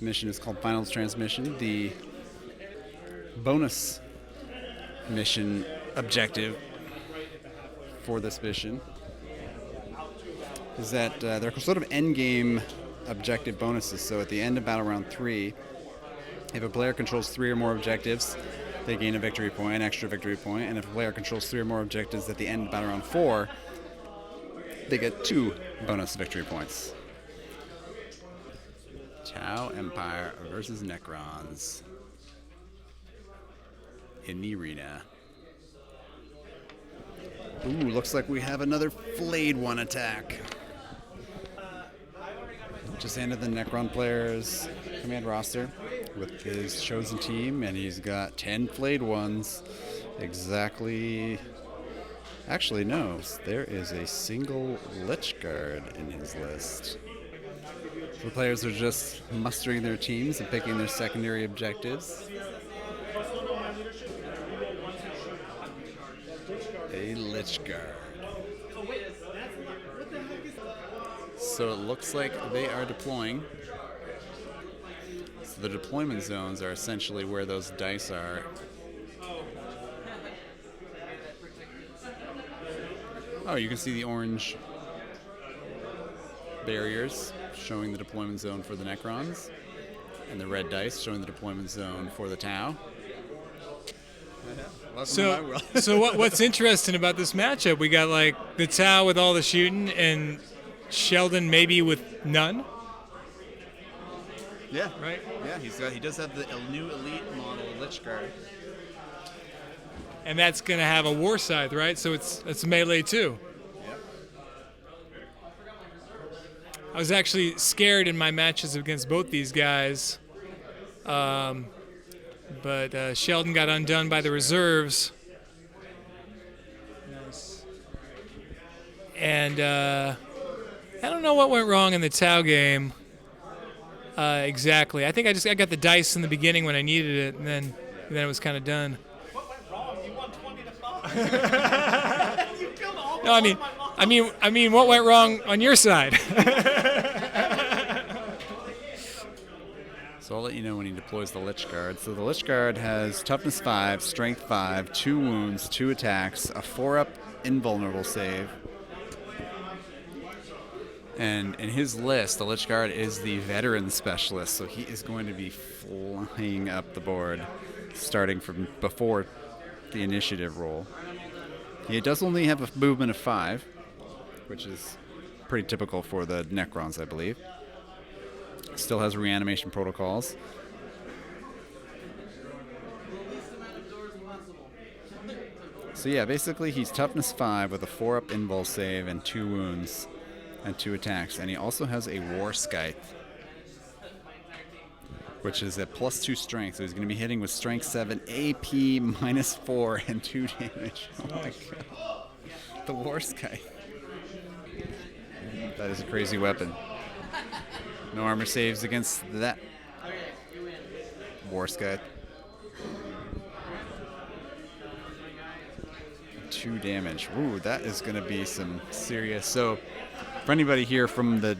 mission is called Finals Transmission. The bonus mission objective for this mission is that they're sort of endgame objective bonuses. So at the end of Battle Round 3, if a player controls 3 or more objectives, they gain a victory point, an extra victory point. And if a player controls 3 or more objectives at the end of Battle Round 4, they get 2 bonus victory points. Tau Empire versus Necrons in the arena. Ooh, looks like we have another Flayed One attack. Just ended the Necron player's command roster with his chosen team, and he's got 10 Flayed Ones. Exactly. Actually, no. There is a single Lich Guard in his list. The players are just mustering their teams and picking their secondary objectives. A Lich Guard. So it looks like they are deploying. So the deployment zones are essentially where those dice are. Oh, you can see the orange barriers showing the deployment zone for the Necrons, and the red dice showing the deployment zone for the Tau. So what's interesting about this matchup? We got like the Tau with all the shooting and Sheldon maybe with none. Yeah. Right. Yeah, he does have the new elite model Lich Guard. And that's gonna have a war scythe, right? So it's melee too. Yep. I was actually scared in my matches against both these guys, but Sheldon got undone by the reserves. Nice. And I don't know what went wrong in the Tau game exactly. I think I got the dice in the beginning when I needed it, and then it was kind of done. What went wrong? You won 20-5. You killed all No, I mean, what went wrong on your side? So I'll let you know when he deploys the Lich Guard. So the Lich Guard has Toughness 5, Strength 5, 2 wounds, 2 attacks, a 4-up invulnerable save. And in his list, the Lich Guard is the Veteran Specialist, so he is going to be flying up the board starting from before the initiative roll. He does only have a movement of 5, which is pretty typical for the Necrons, I believe. Still has reanimation protocols. So yeah, basically he's Toughness 5 with a 4-up invul save and 2 wounds and 2 attacks. And he also has a War Scythe, which is at +2 strength. So he's going to be hitting with Strength 7, AP -4, and 2 damage. Oh my god. The War Scythe. That is a crazy weapon. No armor saves against that War Scythe. 2 damage. Ooh, that is going to be some serious. So, for anybody here from the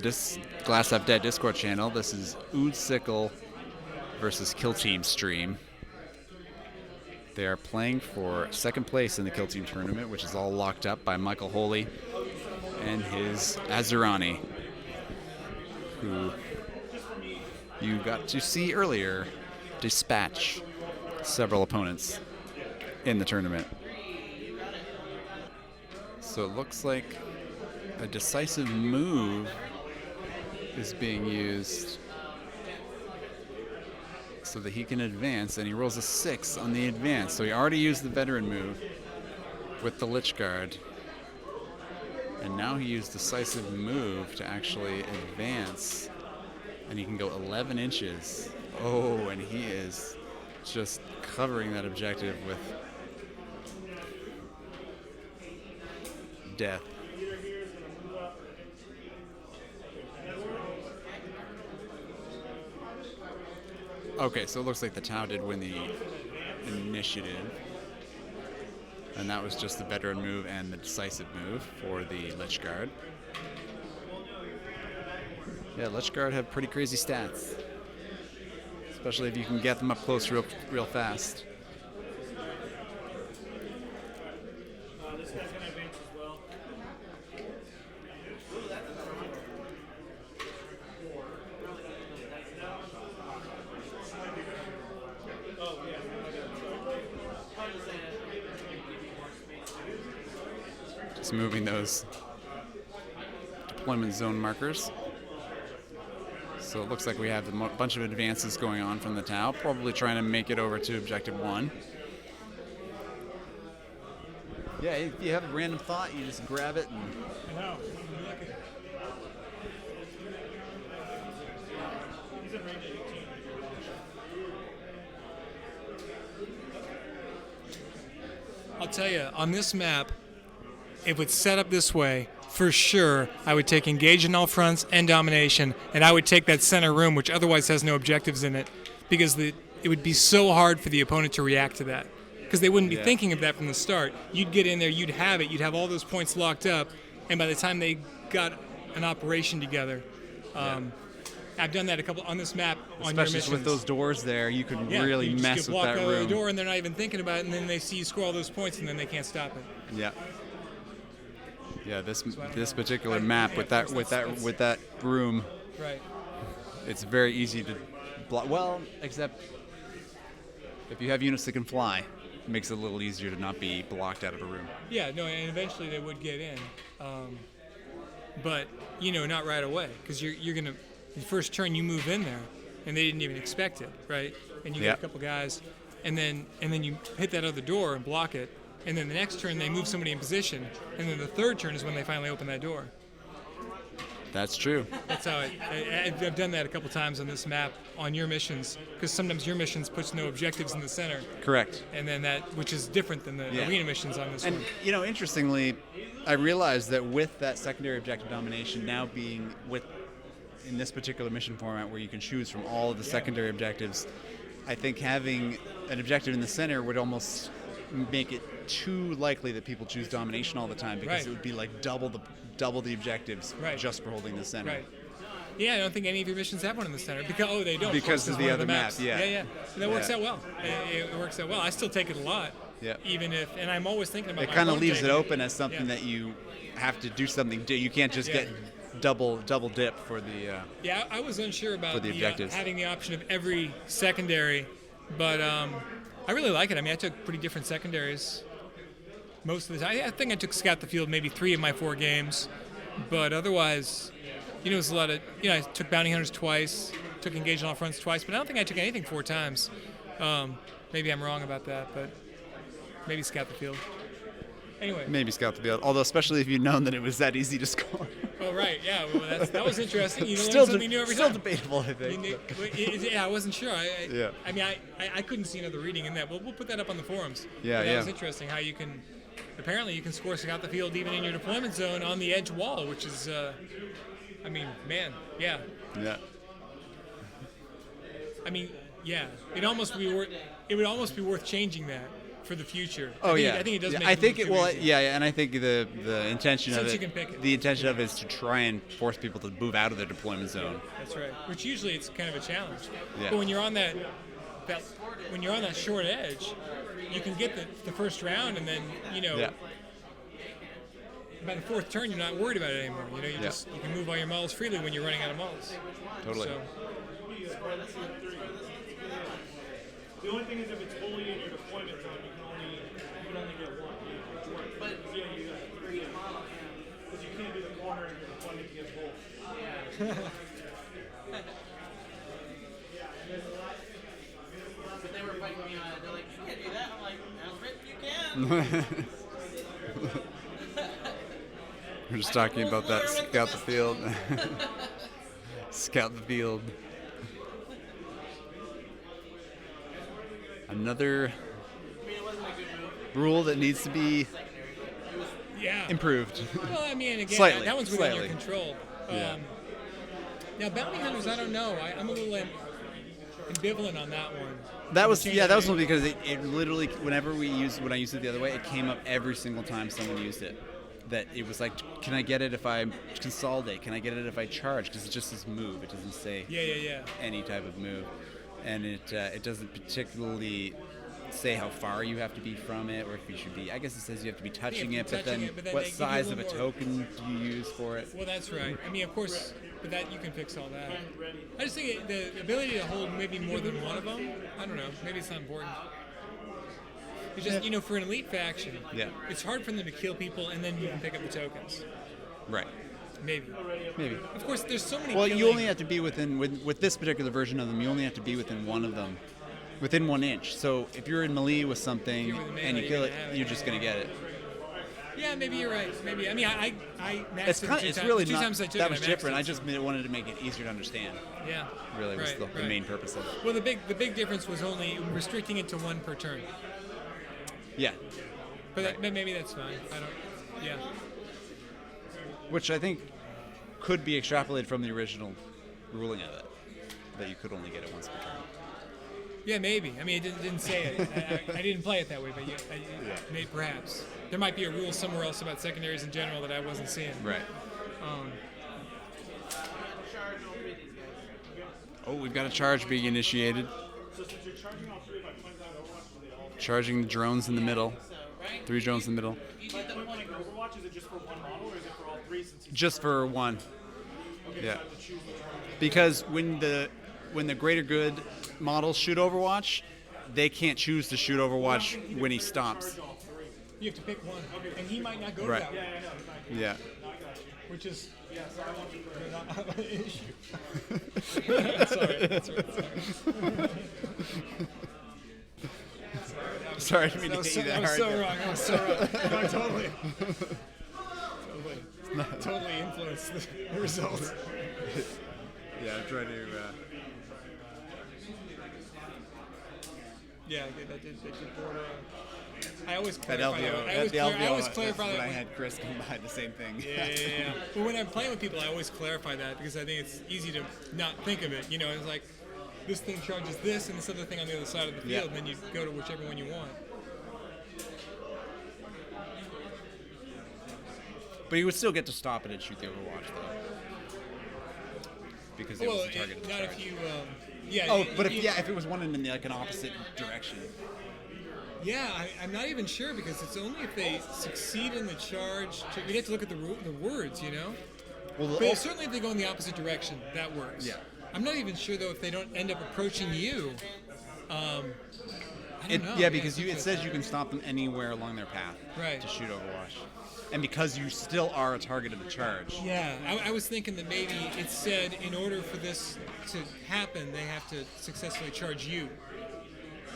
Glass Half Dead Discord channel, this is Ood Sickle versus Kill Team stream. They are playing for second place in the Kill Team tournament, which is all locked up by Michael Holy and his Azurani, who you got to see earlier dispatch several opponents in the tournament. So it looks like a decisive move is being used so that he can advance, and he rolls a 6 on the advance. So he already used the veteran move with the Lich Guard, and now he used decisive move to actually advance, and he can go 11 inches. Oh, and he is just covering that objective with death. Okay, so it looks like the Tau did win the initiative. And that was just the veteran move and the decisive move for the Lich Guard. Yeah, Lich Guard have pretty crazy stats. especially if you can get them up close real fast. This guy's gonna advance as well. Oh yeah. Just moving those deployment zone markers. So it looks like we have a bunch of advances going on from the Tau, probably trying to make it over to Objective 1. Yeah, if you have a random thought, you just grab it and... I know. He's in range of 18. I'll tell you, on this map, if it's set up this way, for sure, I would take engage in all fronts and domination, and I would take that center room, which otherwise has no objectives in it, because it would be so hard for the opponent to react to that, because they wouldn't be thinking of that from the start. You'd get in there, you'd have it, you'd have all those points locked up, and by the time they got an operation together, I've done that a couple on this map on your Especially missions. with those doors there, you could really you just mess get with blocked that out of room. the door, and they're not even thinking about it, and then they see you score all those points, and then they can't stop it. Yeah. Yeah, this particular map with that room, Right. it's very easy to block. Well, except if you have units that can fly, it makes it a little easier to not be blocked out of a room. Yeah, no, and eventually they would get in, but not right away, because you're gonna the first turn you move in there, and they didn't even expect it, right? And you get a couple guys, and then you hit that other door and block it, and then the next turn they move somebody in position, and then the third turn is when they finally open that door. That's true. That's how I've done that a couple times on this map on your missions, because sometimes your missions puts no objectives in the center. Correct. And then which is different than the arena missions on this And one. interestingly, I realized that with that secondary objective domination now being in this particular mission format where you can choose from all of the secondary objectives, I think having an objective in the center would almost make it too likely that people choose domination all the time, because it would be like double the objectives just for holding the center. Right. Yeah, I don't think any of your missions have one in the center. Because they don't. Because of the one other maps. Yeah. And that works out well. It works out well. I still take it a lot. Yeah. And I'm always thinking about. It kind of leaves it open as something that you have to do something. You can't just get double dip for the. Yeah, I was unsure about the objectives. Having the option of every secondary, but I really like it. I mean, I took pretty different secondaries most of the time. I think I took Scout the Field maybe 3 of my 4 games, but otherwise, it was a lot of. I took Bounty Hunters twice, took Engage on All Fronts twice, but I don't think I took anything 4 times. Maybe I'm wrong about that, but maybe Scout the Field. Anyway. Maybe Scout the Field, although especially if you'd known that it was that easy to score. Oh, right, yeah. Well, that was interesting. You learn Still something new every still time. debatable, I think. Yeah, I wasn't sure. Yeah. I mean, I couldn't see another reading in that. We'll put that up on the forums. Yeah, That was interesting how you can, apparently you can score Scout the Field even in your deployment zone on the edge wall, which is, I mean, man, yeah. Yeah. I mean, yeah. It would almost be worth changing that for the future. Oh, I think it does make I it think look it too well, easy. yeah, and I think the intention Since of you can pick it. the intention of it is to try and force people to move out of their deployment zone. That's right. Which usually it's kind of a challenge. Yeah. But when you're on that short edge, you can get the first round, and then by the 4th turn you're not worried about it anymore. You can move all your models freely when you're running out of models. Totally. So, The only thing is if it's fully in your deployment zone, you can only get 1. But you got 3 because you can't do the corner in your deployment to get both. They were fighting me on it. They're like, you can't do that. I'm like, as written, you can. We're just talking about that Scout the Field. Scout the Field. Another rule that needs to be improved. Well, I mean, again, Slightly, that one's within slightly. your control. Yeah. Now, Bounty Hunters, I don't know. I'm a little ambivalent on that one. That was one because it literally when I used it the other way, it came up every single time someone used it. That it was like, can I get it if I consolidate? Can I get it if I charge? Because it just says move. It doesn't say any type of move. and it doesn't particularly say how far you have to be from it, or if you should be. I guess it says you have to be touching it, but then but then what they give you a size of a little more. token do you use for it? Well, that's right. I mean, of course, but that you can fix all that. I just think the ability to hold maybe more than one of them. I don't know. Maybe it's not important. It's just for an elite faction. Yeah. It's hard for them to kill people, and then you can pick up the tokens. Right. Maybe. Maybe. Of course, there's so many. Well, you killing- only have to be within with this particular version of them. You only have to be within one of them, within 1 inch. So if you're in melee with something If you're with melee, and you you're kill gonna it, have it. you're just gonna get it. Yeah, maybe you're right. Maybe. I mean, I maxed It's it kind. two It's times. really Two not times I took that it, much I maxed different. it. I just wanted to make it easier to understand. Yeah. Really was Right, the main purpose of it. Well, the big difference was only restricting it to one per turn. Yeah. But maybe that's fine. I don't. Yeah. Which I think could be extrapolated from the original ruling of it, that you could only get it once per turn. Yeah, maybe. I mean, it didn't say it. I didn't play it that way, but maybe perhaps there might be a rule somewhere else about secondaries in general that I wasn't seeing. Right. Oh, we've got a charge being initiated. So since you're charging all three, if I point that Overwatch, do they all? Charging the drones in the middle. 3 drones in the middle. Like point blank Overwatch, is it just for one model, or is it for all three? Since he's Just for one. okay, Yeah. so I have to choose which one. Because when the greater good models shoot Overwatch, they can't choose to shoot Overwatch when he stops. Charge all three. You have to pick one, and he might not go Right. that way, Yeah, I know. Yeah. No, I got you. which is Yeah, so I want you for not an issue. Sorry, that's right. Sorry, I didn't mean That to was hit so, you that that was hard. so there. wrong. That was so wrong. No, totally influenced the results. Yeah, I'm trying to. Yeah, that did border. I always At clarify that. LVO, I at always, the clar- LVO, I always that's clarify when that. I when- had Chris come by the same thing. Yeah. But when I'm playing with people, I always clarify that because I think it's easy to not think of it. You know, it's like this thing charges this and this other thing on the other side of the field, Yeah. and then you go to whichever one you want. But you would still get to stop it and shoot the Overwatch, though. Because it Well, was a targeted not charge. if you. Yeah. Oh, but if it was one in like an opposite direction. Yeah, I'm not even sure because it's only if they succeed in the charge. We'd have to look at the words, you know. Well, But certainly if they go in the opposite direction, that works. Yeah. I'm not even sure though if they don't end up approaching you. I don't know. yeah, because it's it says you can stop them anywhere along their path Right. to shoot Overwatch, and because you still are a target of the charge. Yeah, I was thinking that maybe it said in order for this to happen, they have to successfully charge you.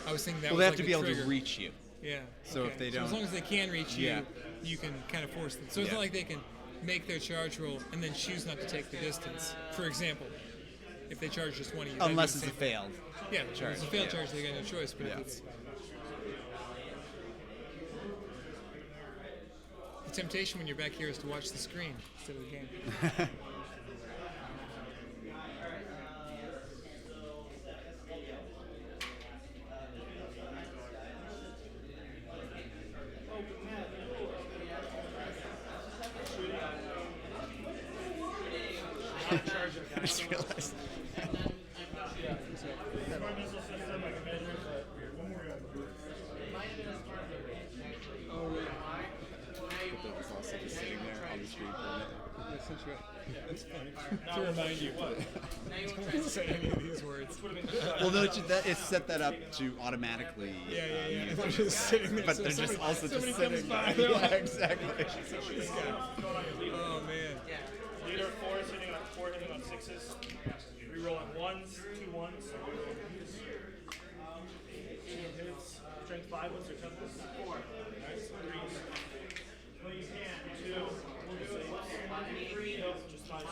I was thinking that Well, was they have like to the be able trigger. to reach you. Yeah. So okay. if they as don't- long as they can reach you, Yeah. you can kind of force them. So it's Yeah. not like they can make their charge roll and then choose not to take the distance. For example, if they charge just one of you, that'd be Unless the it's a same- failed. Yeah, if charge, it's a failed yeah. charge, they got no choice. But Yeah. if it's the temptation when you're back here is to watch the screen instead of the game. I just realized. Smart missile system, I can measure it, but That was also just sitting there on the screen for a minute. It's funny to remind you. Don't say any of these words. Well, no, it's set that up to automatically. Yeah. They're just sitting there. But so they're just somebody- also just somebody comes sitting. by. They're Yeah, like, exactly. this guy. Oh man. leader 4 is hitting on 6s. Rerolling 1s, 2 1s. 2 hits. Strength 5 ones or toughness. 4. Nice. 3s. Well, you can. 2. Nope, just 5.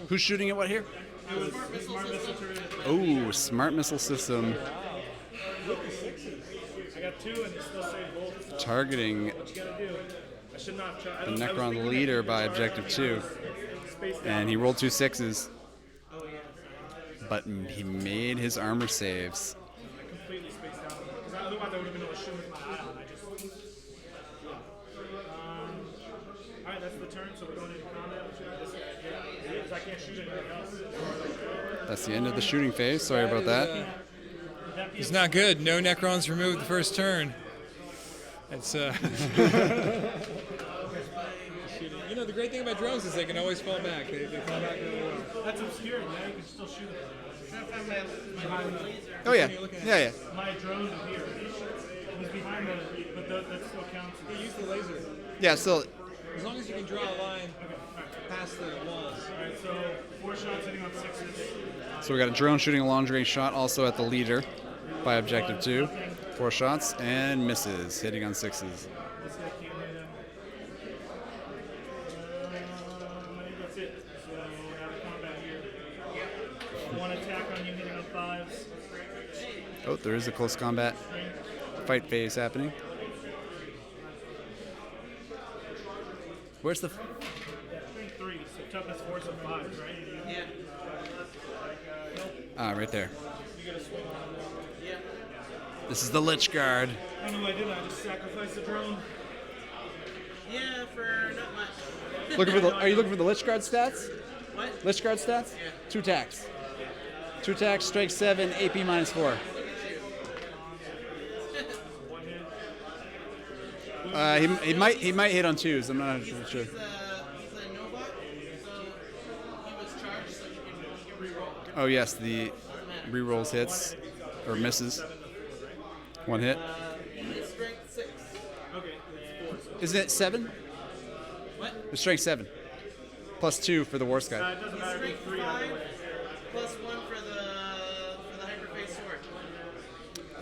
Who's shooting at what here? Smart missile turret. Oh, smart missile system I got 2 and they still say both. targeting What you gotta do? I should not try. the Necron leader by objective 2, and he rolled 2 6s, but he made his armor saves. I completely spaced out. Because otherwise I would have been able to shoot with my eye on. I just. Yeah. Alright, that's the turn, so we're going into combat. This guy here. Because I can't shoot anything else. That's the end of the shooting phase. Sorry about that. Would that be It's not good. No Necrons removed the first turn. It's You know, the great thing about drones is they can always fall back. They fall back really well. That's obscure, man. You can still shoot it. Oh yeah, You're looking at- yeah. My drone is here. He's behind the, but that still counts. You use the laser. Yeah. So As long as you can draw a line past the walls. Alright, so 4 shots hitting on 6s. we got a drone shooting a long-range shot also at the leader by objective 2. 4 shots and misses, hitting on 6s. This guy can't hit him. I think that's it. So out of combat here. 1 attack on you hitting on 5s. Oh, there is a close combat fight phase happening. Where's the? 3, so toughness 4s and 5s, right? Yeah. Ah, right there. You gotta swing on him. Yeah. This is the Lich Guard. I don't know what I did. I just sacrificed the drone. Yeah, for not much. Looking for the? Are you looking for the Lich Guard stats? What? Lich Guard stats? Yeah. 2 attacks. 2 attacks, strike 7, AP -4. One hit. He might hit on 2s. I'm not sure. He's a Nova, so he was charged, so you can reroll. Oh yes, the rerolls hits or misses. 1 hit. He's strength 6. Okay, it's 4. So Isn't it 7? What? It's strength 7. +2 for the War Sky. it doesn't He's matter. strength 3 either 5 way. plus 1 for the hyperface sword.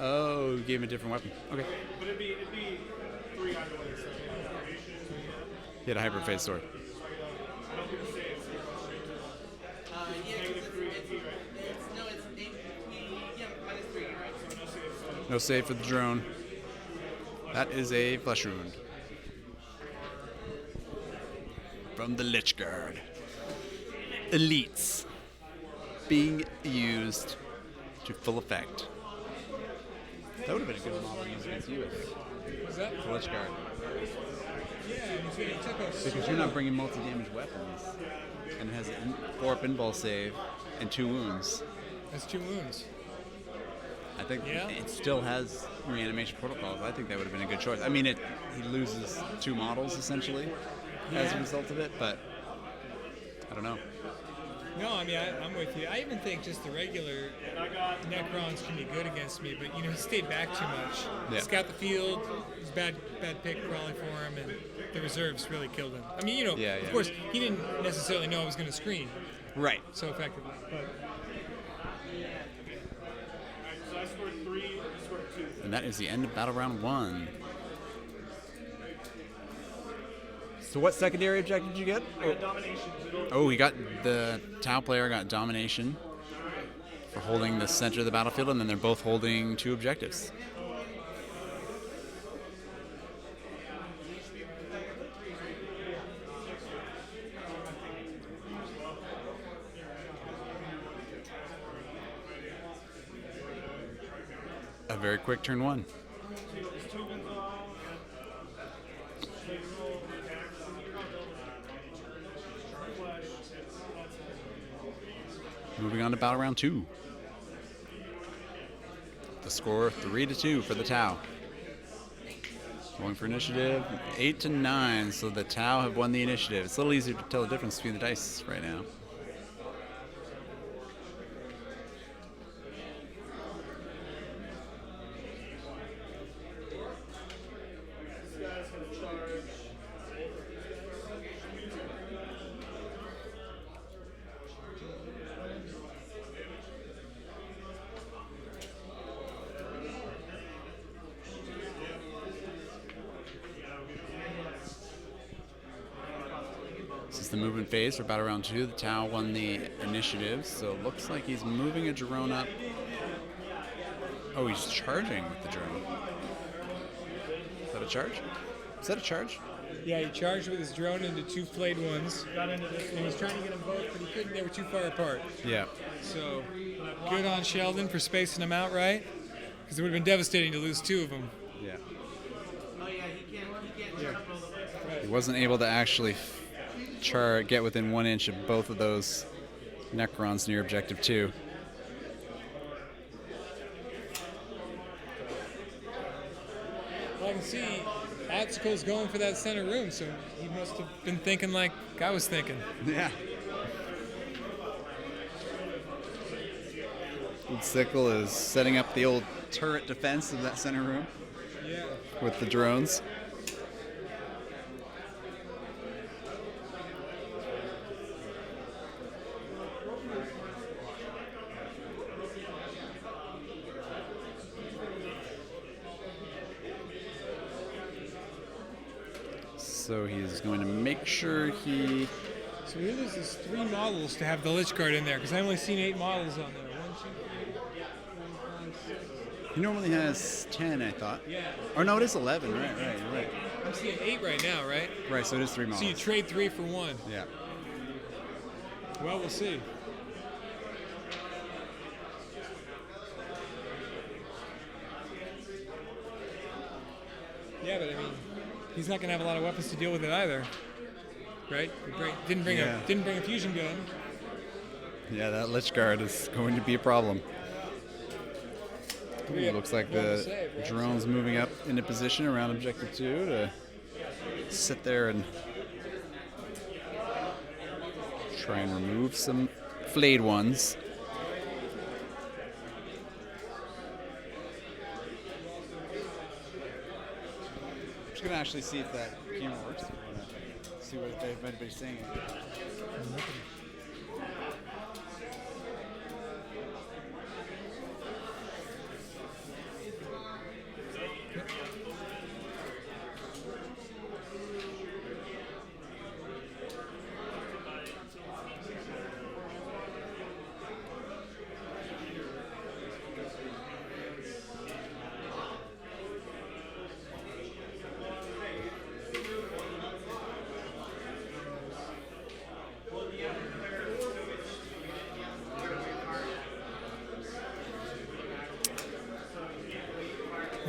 Oh, you gave him a different weapon. Okay. But it'd be 3 either way. So He had a hyperphase sword. I don't think it's safe. Yeah, 'cause it's no, it's AP, yeah, -3, right? No save for the drone. That is a flesh wound. From the Lich Guard. Elites. Being used to full effect. That would have been a good model to use against you, I think. What's that? The Lich Guard. Yeah, he took us. Because you're not bringing multi-damage weapons. And it has 4 pinball save and 2 wounds. That's 2 wounds. I think Yeah. it still has reanimation protocols. I think that would have been a good choice. I mean, he loses 2 models essentially as a Yeah. result of it, but I don't know. No, I mean, I'm with you. I even think just the regular Necrons can be good against me, but, you know, he stayed back too much. Yeah. Scout the field, it was bad pick probably for him, and the reserves really killed him. I mean, you know, Yeah, of yeah. course, he didn't necessarily know I was going to screen Right. so effectively. But So I scored 3, you scored 2. And that is the end of Battle Round 1. So what secondary objective did you get? I got domination. Oh, he got the Tau player got domination for holding the center of the battlefield, and then they're both holding 2 objectives. A very quick turn 1. Moving on to Battle Round 2. The score 3-2 for the Tau. Going for initiative 8-9, so the Tau have won the initiative. It's a little easier to tell the difference between the dice right now. This is the movement phase for Battle Round 2. The Tau won the initiative, so it looks like he's moving a drone up. Oh, he's charging with the drone. Is that a charge? Is that a charge? yeah, he charged with his drone into 2 flayed ones, Got into this and he's trying to get them both, but he couldn't. They were too far apart. Yeah. So good on Sheldon for spacing them out right, because it would have been devastating to lose 2 of them. Yeah. Oh yeah, he can't jump all the way. He wasn't able to actually get within 1 inch of both of those Necrons near objective 2. Well, I can see Atsuko's going for that center room, so he must have been thinking like I was thinking. Yeah. Sickle is setting up the old turret defense of that center room Yeah. with the drones. So he's going to make sure he... So he loses 3 models to have the Lich Guard in there, because I've only seen 8 models on there. 1, 2, 3, 4, 5, 6. He normally has 10, I thought. Yeah. Or no, it is 11. Right, you're right. I'm seeing 8 right now, right? Right, so it is 3 models. So you trade 3 for 1. Yeah. Well, we'll see. Yeah, but I mean, he's not going to have a lot of weapons to deal with it either, right? Didn't bring a fusion gun. Yeah, that Lich Guard is going to be a problem. Ooh, it looks like the drone's moving up into position around objective 2 to sit there and try and remove some flayed ones. I'm just going to actually see if that camera works. See what anybody's saying.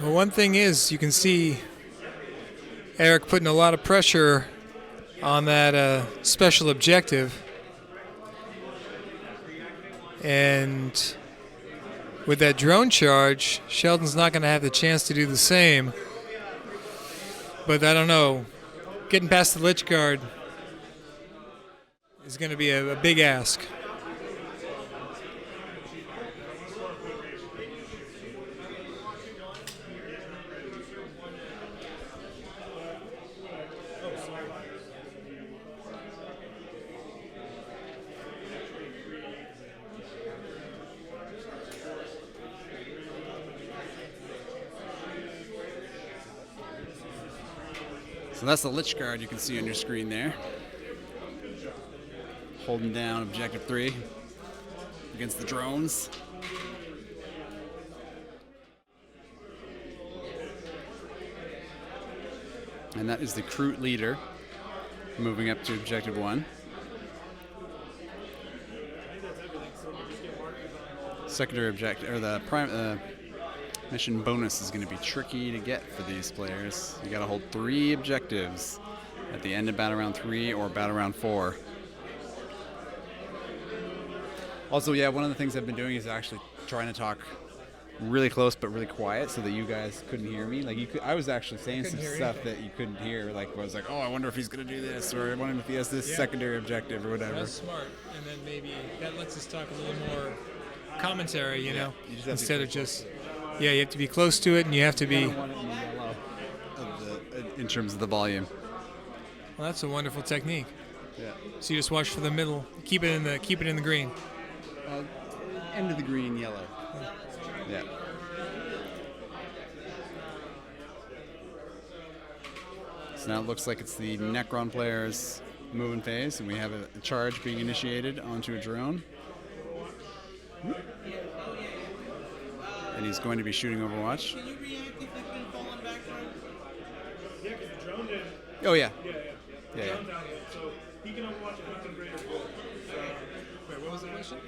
Well, one thing is, you can see Eric putting a lot of pressure on that special objective. And with that drone charge, Sheldon's not going to have the chance to do the same. But I don't know. Getting past the Lich Guard is going to be a big ask. So that's the Lich Guard you can see on your screen there. Holding down objective 3 against the drones. And that is the Kroot leader moving up to objective 1. Secondary objective, or the mission bonus is going to be tricky to get for these players. You got to hold 3 objectives at the end of battle round 3 or battle round 4. Also, yeah, one of the things I've been doing is actually trying to talk really close but really quiet so that you guys couldn't hear me. Like I was actually saying some stuff that you couldn't hear. Like I was like, oh, I wonder if he's going to do this, or I wonder if he has this secondary objective or whatever. That's smart, and then maybe that lets us talk a little more commentary, you know, you just have instead of just. Yeah, you have to be close to it, and you have to be. Want it in the yellow in terms of the volume. Well, that's a wonderful technique. Yeah. So you just watch for the middle, keep it in the green. End of the green, yellow. Yeah. So now it looks like it's the Necron player's moving phase, and we have a charge being initiated onto a drone. And he's going to be shooting Overwatch. Can you react if you've been falling back from? Yeah, because the drone did. Oh, yeah. Yeah. Yeah, Drone's down yet, so he can overwatch it. He can grade it. Wait, what was the question?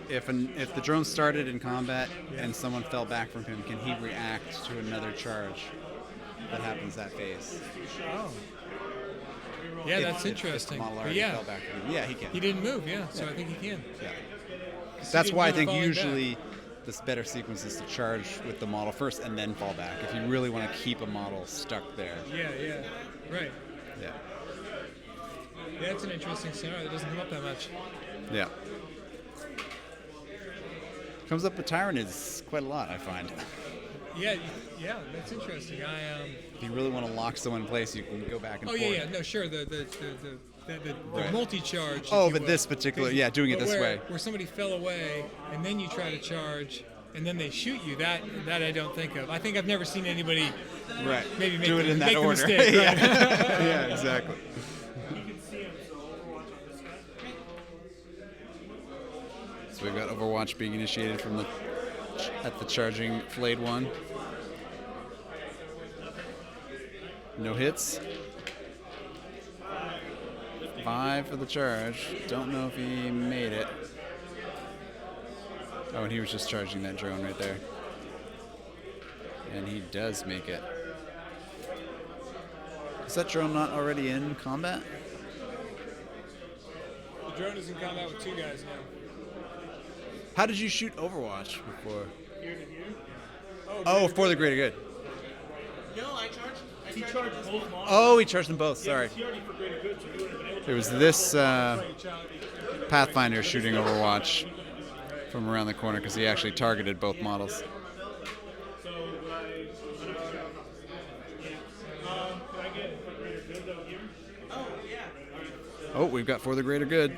If the drone started in combat and someone fell back from him, can he react to another charge that happens that phase? Oh. Yeah, If- that's if interesting. the model But already yeah. fell back. Yeah, he can. He didn't move, yeah, so I think he can. Yeah. That's why I think falling back. usually this better sequence is to charge with the model first and then fall back. If you really want to keep a model stuck there. Yeah, right. Yeah. Yeah, that's an interesting scenario. That doesn't come up that much. Yeah. Comes up with Tyranids quite a lot, I find. Yeah, that's interesting. If you really want to lock someone in place, you can go back and Oh forth. yeah, no, sure. The Right. multi-charge. Oh, if you but will. this particular, yeah, doing it But this where, way. where somebody fell away and then you try to charge and then they shoot you. That I don't think of. I think I've never seen anybody Right. maybe make do it the, in that make the order. mistake. Right? yeah. Yeah, exactly. You can see him, so Overwatch on this guy. So we've got Overwatch being initiated from at the charging flayed one. No hits. 5 for the charge. Don't know if he made it. Oh, and he was just charging that drone right there. And he does make it. Is that drone not already in combat? The drone is in combat with 2 guys now. How did you shoot Overwatch before? Here to here. Oh, for the greater good. No, I charged. He charged both models. Oh, he charged them both. Sorry. He already for greater good, so he would have been able to. It was this Pathfinder shooting Overwatch from around the corner because he actually targeted both models. So, could I get for greater good though here? Oh, yeah. Oh, we've got for the greater good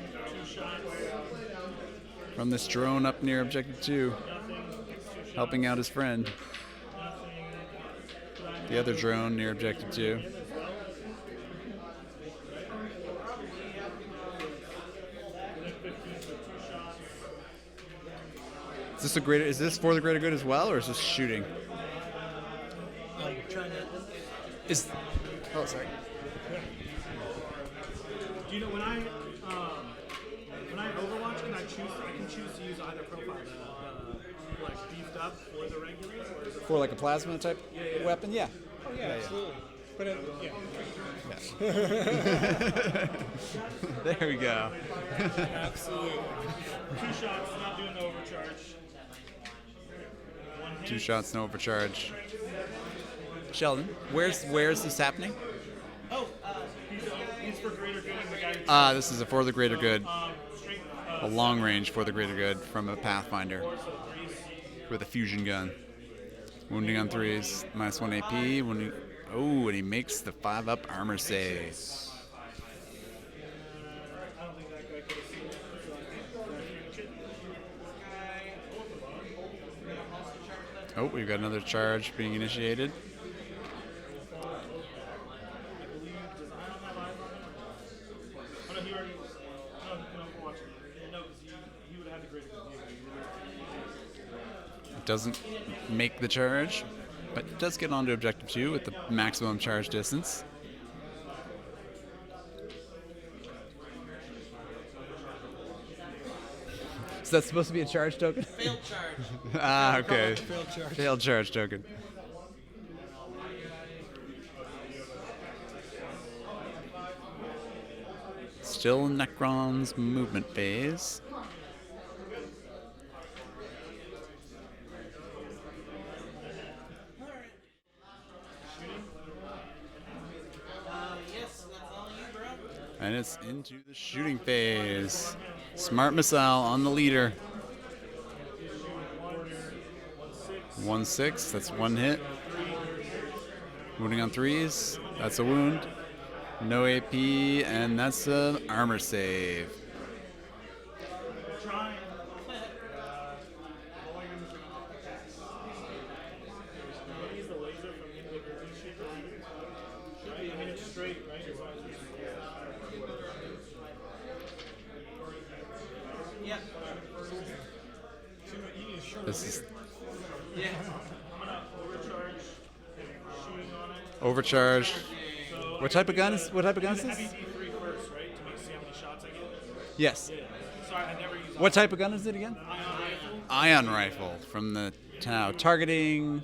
from this drone up near Objective 2, helping out his friend. The other drone near Objective 2. Is this for the greater good as well, or is this shooting? I'm trying to. Is oh sorry. Do you know when I Overwatch, can I can choose to use either profile, like beefed up or the regular, or is it For like a plasma type weapon, yeah. Oh yeah, absolutely. But yeah, There we go. absolutely. 2 shots, not doing the overcharge? 1 hit. 2 shots, no overcharge. Sheldon, where's this happening? Oh, He's for greater good, and the guy who This is a for the greater good, straight a long range for the greater good from a Pathfinder with a fusion gun. Wounding on 3s, -1 AP. Oh, and he makes the 5-up armor save. Oh, we've got another charge being initiated. Oh, no, he already. No, Overwatch. No, because he would have had the greater good. Doesn't make the charge, but does get onto Objective 2 with the maximum charge distance. So that's supposed to be a charge token? failed charge. Ah, okay. Failed charge. Failed charge token. Still in Necron's movement phase. Yes, that's all you, bro. And it's into the shooting phase. Smart missile on the leader. 1-6, that's 1 hit. Wounding on 3s, that's a wound. No AP, and that's an armor save. Trying. Use the laser from the individual shaper. Right? I mean, it's straight, right? As long as Yeah. This is Yeah. I'm gonna overcharge shooting on it. overcharged. So What type of gun is Heavy this? D3 first, right? To make see how many shots I get. Yes. Sorry, I never use What type of gun is it again? ion rifle. Ion rifle from the Tau, targeting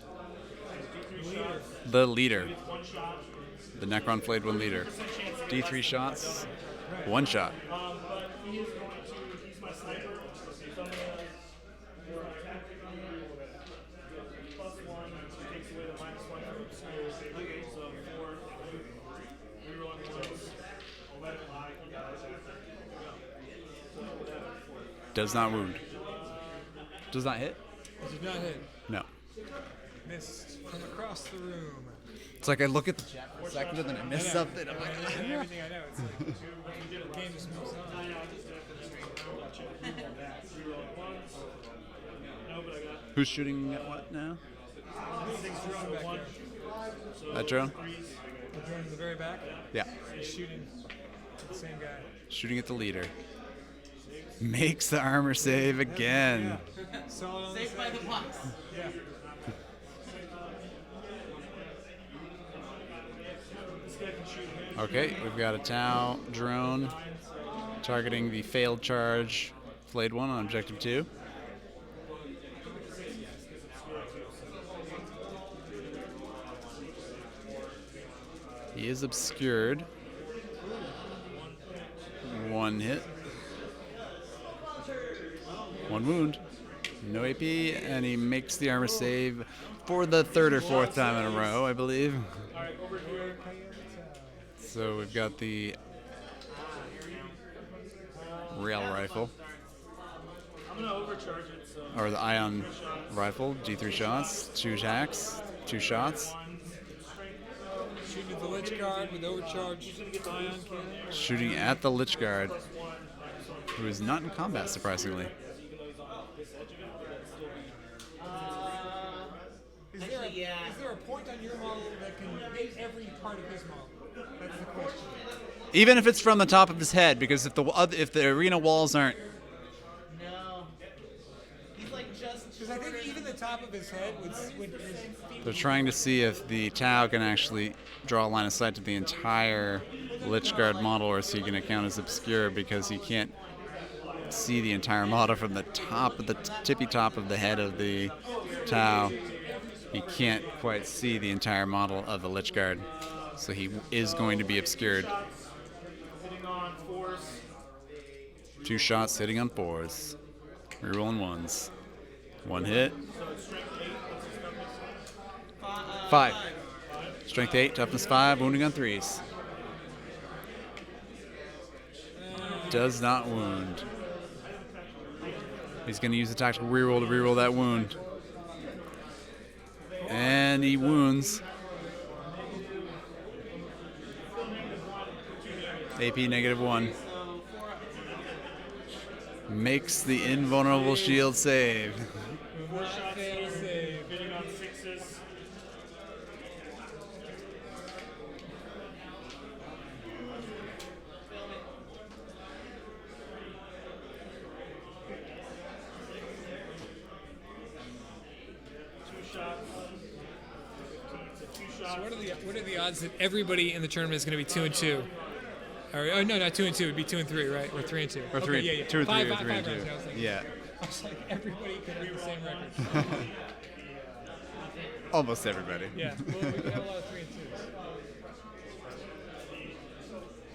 D3 shots. the leader. 1 shot. the Necron Flayed 1 leader. D3 shots, 1 shot. But he is going to, he's my sniper. So I'm going to attack him on the +1, which takes away the -1 from obscure. Okay. So 4, rerolling ones. I'll let it lie. He dies after. So that. Does not wound. Does not hit? It did not hit. No. Missed from across the room. It's like I look at the chat for a second and then I miss something. I'm like, Everything I know. It's like the game just moves on. No, but I got who's shooting at what now? Drone back there. That drone? The drone in the very back. Yeah. He's shooting the same guy. Shooting at the leader. Makes the armor save again. Solid on the Saved by the box. Yeah. Okay, we've got a Tau drone targeting the failed charge Flayed 1 on objective 2. He is obscured. 1 hit. 1 wound. No AP, and he makes the armor save for the 3rd or 4th time in a row, I believe. So we've got the rail rifle, I'm going to overcharge it. So or the ion rifle, D3 shots, 2 attacks, 2 shots. Shooting at the Lich Guard with overcharged ion cannon. Shooting at the Lich Guard, who is not in combat, surprisingly. Actually, yeah. Is there a point on your model that can hit every part of his model? That's the question. Even if it's from the top of his head, because if the arena walls aren't, No. He's like just. Because I think even the top of his head would they're trying to see if the Tau can actually draw a line of sight to the entire Lich Guard model, or is he going to count as obscure because he can't see the entire model from the top of the tippy top of the head of the Tau. He can't quite see the entire model of the Lich Guard, so he is going to be obscured. hitting on 4s. 2 shots hitting on 4s. Rerolling 1s. 1 hit. 5. Strength 8, toughness 5, wounding on 3s. Does not wound. He's going to use the tactical reroll to reroll that wound. And he wounds. AP -1. Makes the invulnerable shield save. 4 shots, hitting on 6s. So what are the odds that everybody in the tournament is going to be 2 and 2? Or, oh no, not 2 and 2. It'd be 2 and 3, right? Or 3 and 2. Or 3, Okay, yeah. 2 or 3 Five or 3 and 2. rounds, I was thinking. Yeah. I was like, everybody could have the same record. Almost everybody. Yeah. Well, we could have a lot of 3 and 2s.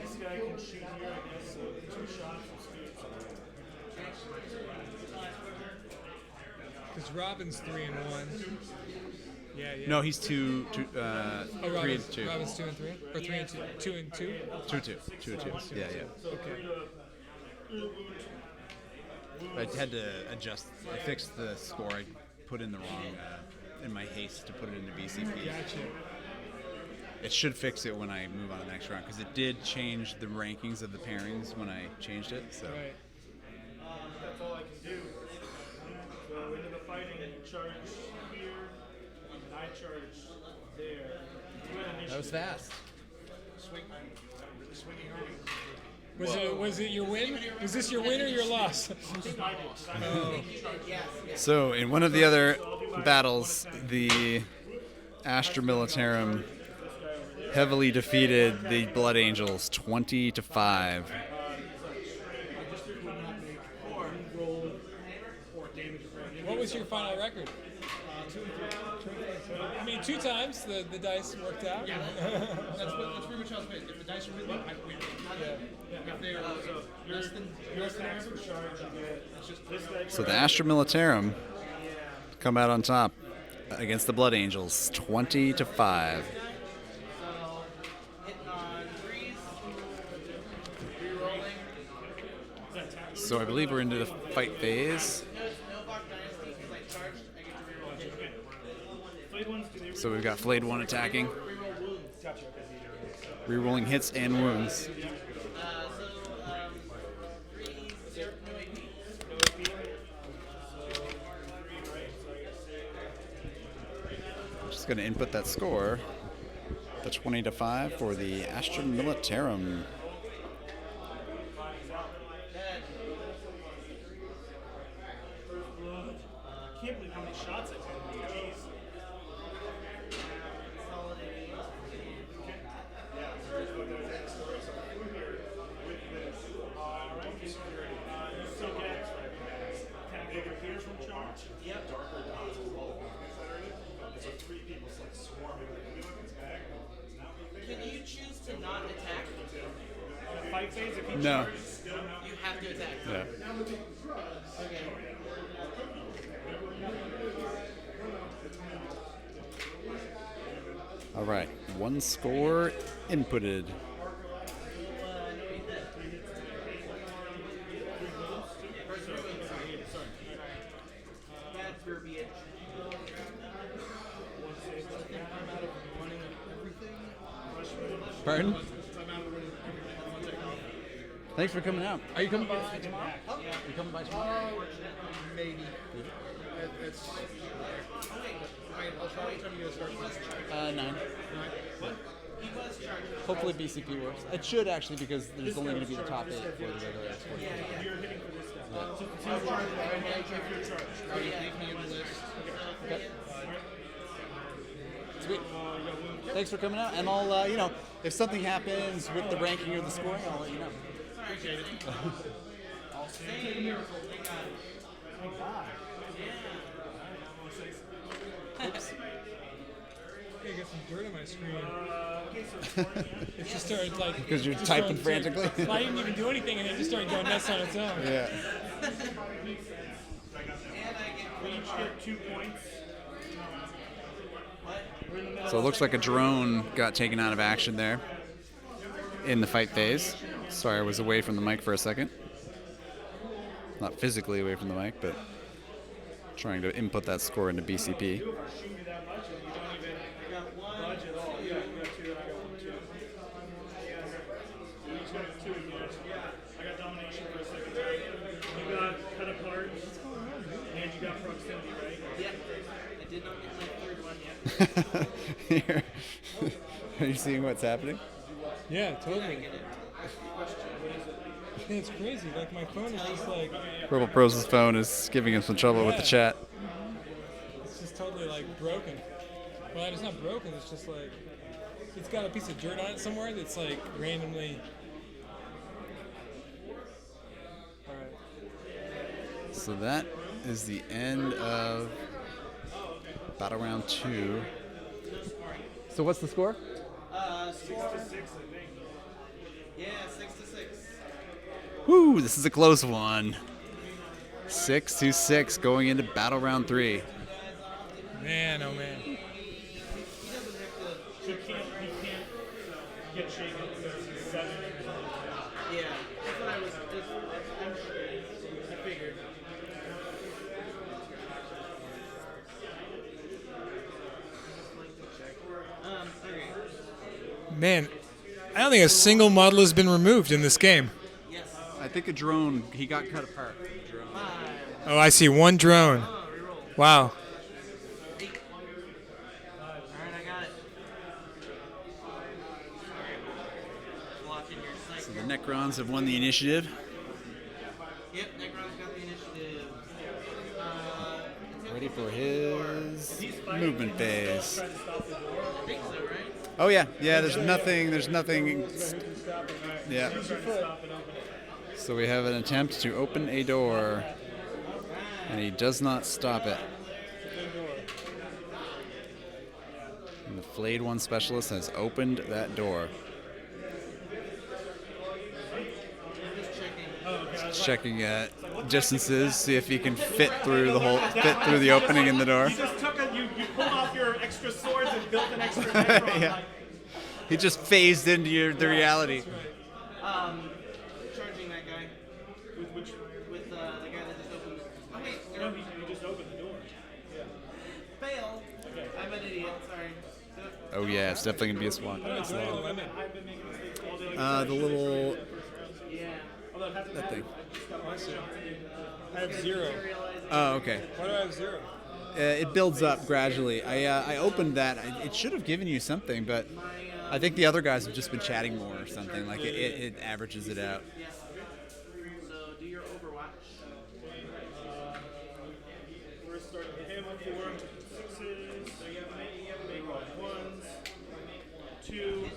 This guy can shoot here, I guess, so 2 shots is good. Because Robin's 3 and 1. Yeah. No, he's 2, 3 Oh, and Robin's 2. 2 and 3? Or 3 and 2? 2 and 2? 2 and 2. 2 and 2. Yeah, yeah. Okay. I had to adjust. I fixed the score. I put in the wrong, in my haste to put it into BCP. Gotcha. It should fix it when I move on to the next round, because it did change the rankings of the pairings when I changed it. So. Right. That's all I can do. So into the fighting, charge here, and I charge there. That was fast. Was it your win? Was this your win or your loss? So in one of the other battles, the Astra Militarum heavily defeated the Blood Angels 20-5. What was your final record? I mean, 2 times the dice worked out. Yeah. That's pretty much how it's based. If the dice are really low, I win. If they're less than average, it's just this dice. So the Astra Militarum come out on top against the Blood Angels, 20-5. So, hitting on 3s. Rerolling. So I believe we're into the fight phase. No, it's no Bach Dynasty because I charged. I get to reroll. Flayed ones, do they So we've got Flayed One attacking, Reroll wounds. Gotcha. rerolling hits and wounds. So, 3, 0, no AP. No AP. I'm just going to input that score. The 20-5 for the Astra Militarum. I can't believe how many shots I took. Jeez. Consolidating. Alright, you still get 10 bigger peers from charge. Yep. Can you choose to not attack? In a fight phase, if you No. charge, still You have to attack. Yeah. Okay. All right, one score inputted. Bad verbiage. Pardon? Thanks for coming out. Are you coming by tomorrow? Are you coming by tomorrow? maybe. It's. I'll try. What time are you gonna start? 9. What? He was charged. Hopefully BCP works. It should actually because there's only going to be the top 8 for the regular escort. You're hitting for this guy. So I'll charge if you're charged. Right? Leave me in the list. Okay. Sweet. Thanks for coming out, and I'll, if something happens with the ranking or the scoring, I'll let you know. Appreciate it. I'll stay here. Thank God. I get some dirt on my screen. Okay, so It just started like Because you're just typing going to- frantically. I didn't even do anything, and it just started going nuts on its own. Yeah. And I get we each get 2 points. We're in the middle. So it looks like a drone got taken out of action there in the fight phase. Sorry, I was away from the mic for a second. Not physically away from the mic, but trying to input that score into BCP. Shoot you that much and you don't even budge at all. Yeah, you got 2 and I got 1 too. We each got 2 again. I got domination for a second time. You got cut apart. And you got proximity, right? Yeah. I did not get my third one yet. Here. Are you seeing what's happening? Yeah, totally. Yeah, it's crazy. Like my phone is just like Purple Pro's phone is giving him some trouble with the chat. it's just totally like broken. Well, it's not broken. It's just like it's got a piece of dirt on it somewhere that's like randomly. All right. So that is the end of battle round 2. So what's the score? Score. 6 to 6, I think. Yeah, 6 to 6. Woo, this is a close one. 6-6 going into battle round 3. Man, oh man. He doesn't have to. He can't get shaken because he's 7 years old. Yeah, that's what I was just. I figured. Okay. Man, I don't think a single model has been removed in this game. Yes. I think a drone, he got cut apart. 5. Oh, I see one drone. Oh, reroll. Wow. 8. Alright, I got it. Blocking your So sight. the Necrons have won the initiative. Yep, Necron's got the initiative. Ready for his He's fighting. movement phase. Try to stop the door. I think so, right? Oh yeah, there's nothing. Yeah. Try to stop it, open it. So we have an attempt to open a door, and he does not stop it. And the Flayed One specialist has opened that door. Checking distances, see if he can fit through the opening in the door. You just took you pulled off your extra swords and built an extra Necron. Yeah. He just phased into the reality. Charging that guy. With the guy that just opened it. Oh wait, No, you just opened the door. fail. Okay. I'm an idiot, sorry. Oh yeah, it's definitely gonna be a swat. I've been making mistakes all day. Like The little Yeah. although it hasn't that thing. I have 0. Oh, okay. Why do I have 0? It builds up gradually. I opened that. It should have given you something, but I think the other guys have just been chatting more or something. Like it averages it out. Yeah. So do your Overwatch. We're starting to hit him with 4 sixes. So you have to make ones, 2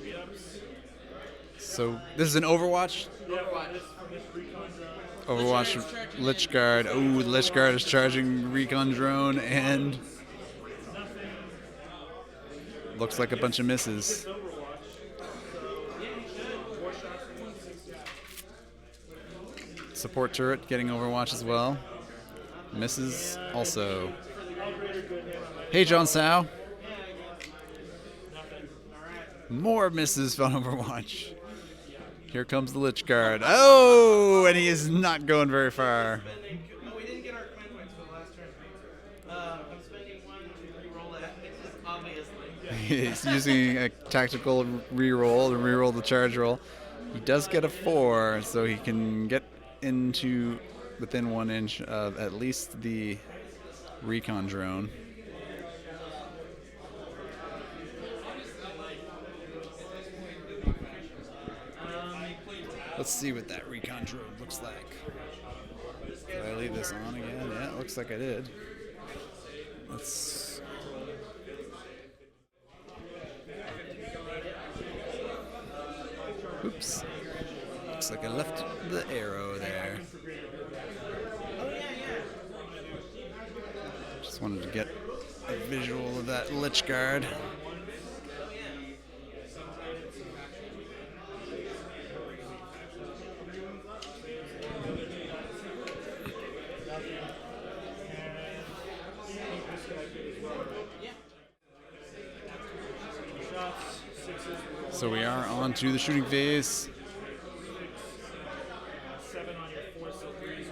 3-ups. So this is an Overwatch. Overwatch. This recon drone. Overwatch Lich Guard. Oh, the Lich Guard is charging Recon Drone and looks like a bunch of misses. Support turret getting Overwatch as well. Misses also. Hey, John Sao. More misses on Overwatch. Here comes the Lich Guard. Oh, and he is not going very far. Oh, we didn't get our coin points for the last turn. I'm spending 1 to re-roll it. It's just obviously. He's using a tactical reroll to reroll the charge roll. He does get a 4, so he can get into within 1 inch of at least the recon drone. Let's see what that recon drone looks like. Did I leave this on again? Yeah, it looks like I did. Let's. Oops. Looks like I left the arrow there. Just wanted to get a visual of that Lich Guard. So we are on to the shooting phase. 7 on your 4, so 3 is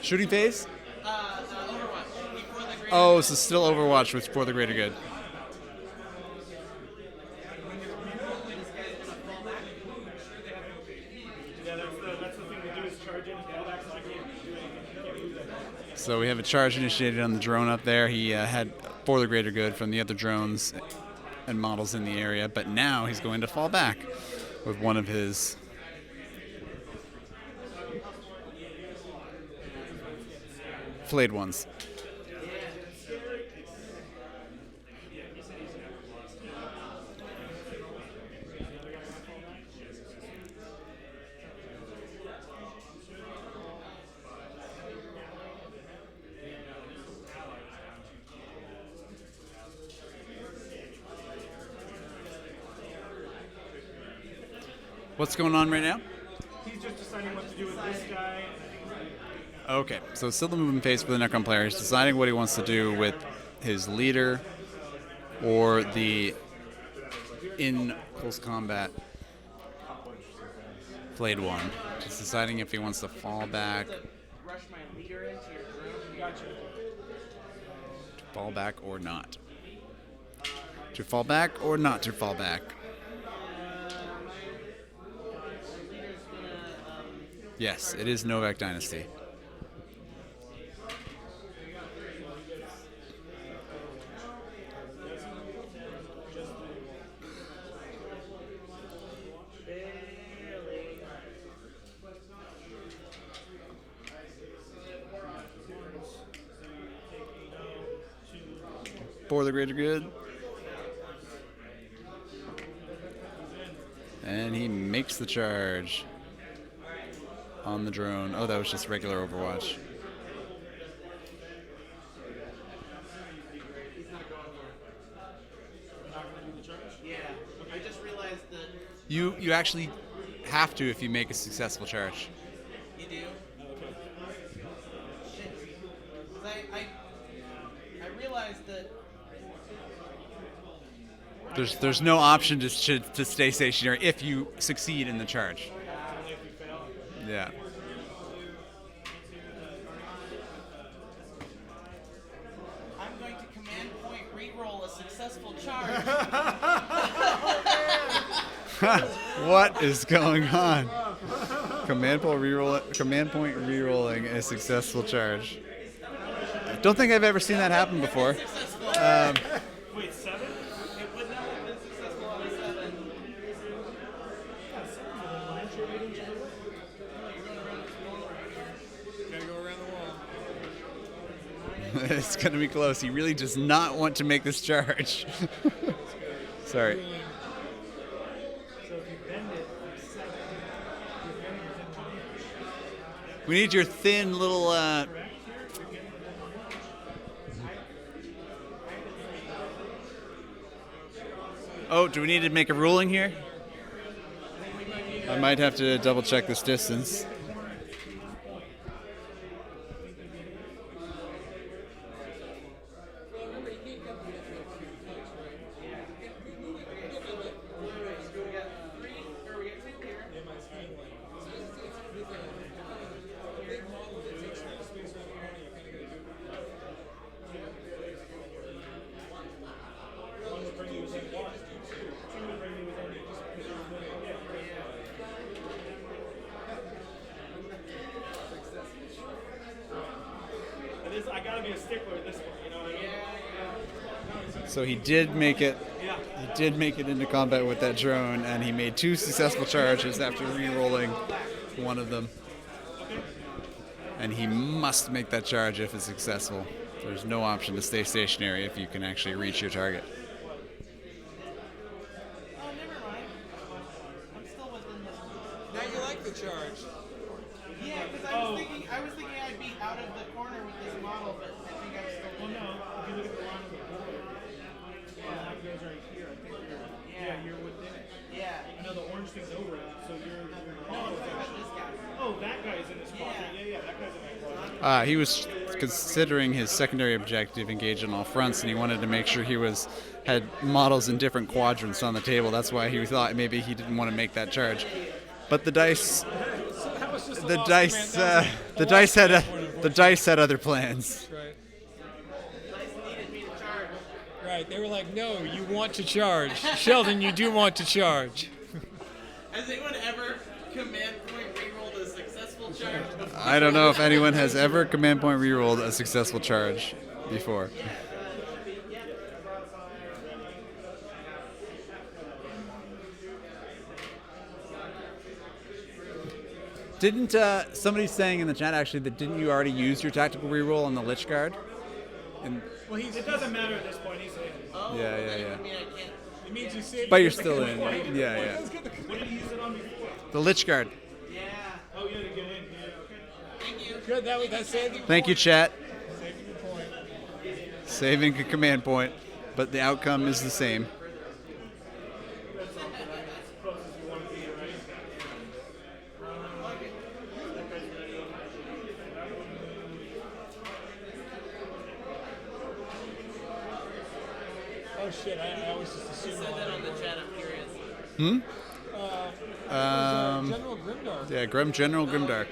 Shooting phase? Overwatch. Before the great. Oh, so still Overwatch with For the Greater Good. Yeah, that's the thing to do is charge in and fall back so I can't do anything. You can't move that. So we have a charge initiated on the drone up there. He had For the Greater Good from the other drones and models in the area, but now he's going to fall back with one of his flayed ones. What's going on right now? He's just deciding what to do with this guy. Okay, so still the movement phase for the Necron player. He's deciding what he wants to do with his leader or the in close combat flayed one. Just deciding if he wants to fall back, Rush my leader into your drone. fall back or not. To fall back or not to fall back. Yes, it is Novak Dynasty. For the greater good. And he makes the charge on the drone. Oh, that was just regular Overwatch. You actually have to if you make a successful charge. You do? Shit. 'Cause I realized that There's no option to stay stationary if you succeed in the charge. Yeah. I'm going to command point reroll a successful charge. What is going on? Command point rerolling a successful charge. Don't think I've ever seen that happen before. Successful. Wait, 7? It would not have been successful on a 7. Gotta go around the wall. It's gonna be close. He really does not want to make this charge. Sorry. So if you bend it from 7, you're bending within 1 inch. We need your thin little. Oh, do we need to make a ruling here? I might have to double check this distance. I gotta be a stickler at this point, you know what I mean? So he did make it. Yeah. He did make it into combat with that drone, and he made 2 successful charges after re-rolling one of them. And he must make that charge if it's successful. There's no option to stay stationary if you can actually reach your target. Oh, never mind. I'm still within this. Now you like the charge. Yeah, because I was thinking I'd be out of the corner with this model, but I think I'm still. Well, no, if you look at the line of the board, that goes right here. I think you're within it. Yeah. I know the orange thing's over it, so your No, model it's is about actually. this guy. Oh, that guy's in this pocket. Yeah, that guy's in that pocket. He was considering his secondary objective, engage on all fronts, and he wanted to make sure he had models in different quadrants on the table. That's why he thought maybe he didn't want to make that charge. But the dice had other plans. Right. Dice needed me to charge. Right. They were like, no, you want to charge. Sheldon, you do want to charge. Has anyone ever command point rerolled a successful charge before? I don't know if anyone has ever command point rerolled a successful charge before. Didn't somebody's saying in the chat actually that didn't you already use your tactical reroll on the Lich Guard? And Well, It doesn't matter at this point. He's in. Oh, Yeah. I mean, I can't. It means you saved. But you're still in. Yeah. What did he use it on before? The Lich Guard. Yeah. Oh, yeah, to get in. Yeah, okay. Thank you. Good. That saved you. Thank you, chat. Saved your point. Saving a command point, but the outcome is the same. That's close as you want to be, right? Oh shit! I always just assumed Said that on the chat. I'm curious. General Grimdark. Yeah, General Grimdark.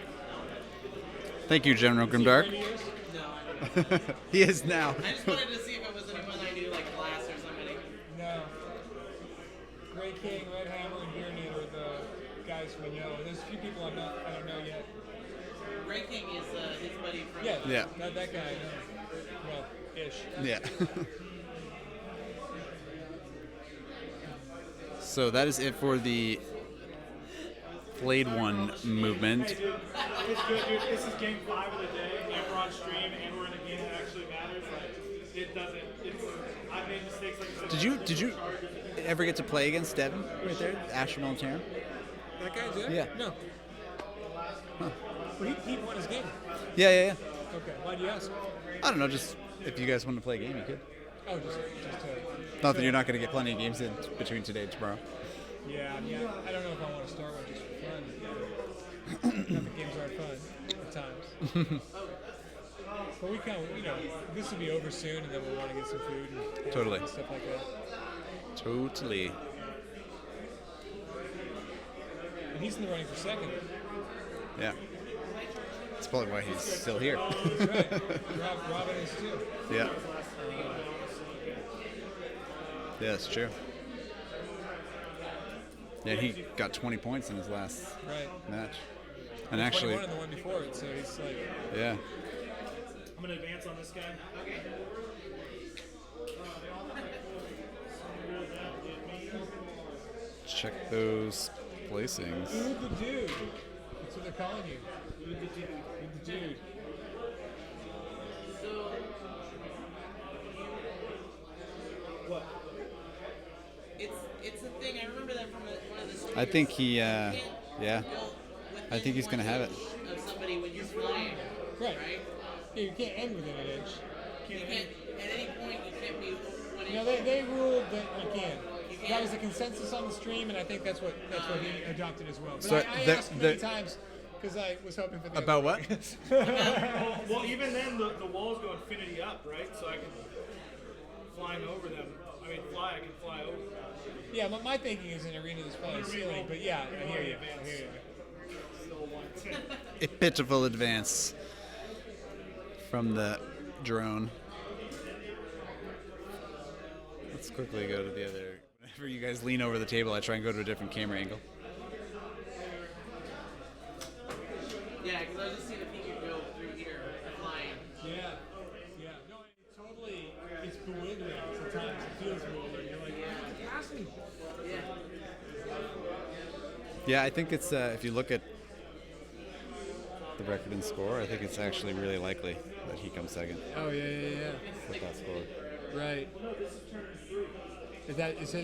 Thank you, General Grimdark. He is? No. He is now. I just wanted to see if it was anyone I knew, like Glass or somebody. No. Grey King, Red Hammer, and Bearded are the guys we know. There's a few people I don't know yet. Ray King is his buddy from. Yeah. Yeah. That guy. I know. Well, ish. Yeah. So that is it for the Blade One movement. Hey, dude, it's good, dude. This is game 5 of the day, and we're on stream, and we're in a game that actually matters. Like, it doesn't. I've made mistakes like I said. Did you ever get to play against Devin right there, Astronal Terran? That guy did? Yeah. No. Huh. Well, he won his game. Yeah. Okay. Why'd you ask? I don't know, just if you guys want to play a game, you could. Oh, just Not that you're not going to get plenty of games in between today and tomorrow. Yeah, I mean, I don't know if I want to start one just for fun. Not that games aren't fun at times. But we kind of, this will be over soon, and then we'll want to get some food and Totally. stuff like that. Totally. And he's in the running for second. Yeah. That's probably why he's still here. That's right. Robin is too. Yeah. Yeah, that's true. Yeah, he got 20 points in his last match. And actually, 21 in the one before it, so he's like. Yeah. I'm going to advance on this guy. Okay. Check those placings. Who's the dude? That's what they're calling you. Who's the dude? Who's the dude? What? It's a thing. I remember that from one of the streams. I think he, yeah. I think he's going to have it. Of somebody when you're flying. Right. Right? Yeah, you can't end within an inch. You can't, at any point, you can't be 1 inch. No, they ruled that you can. That was the consensus on the stream, and I think that's what he adopted as well. But So I asked many times because I was hoping for the About what? Well, even then, the walls go infinity up, right? So I can flying over them. I can fly over. Yeah, but my thinking is an arena that's probably silly, but yeah, I hear you. Still 110. A pitiful advance from the drone. Let's quickly go to the other. Whenever you guys lean over the table, I try and go to a different camera angle. Yeah, because I was just seeing if he could go through here flying. Yeah. No, it's bewildering sometimes. It feels bewildering. You're like, Yeah, I think it's, if you look at the record and score, I think it's actually really likely that he comes second oh, yeah. with that score. Right. Is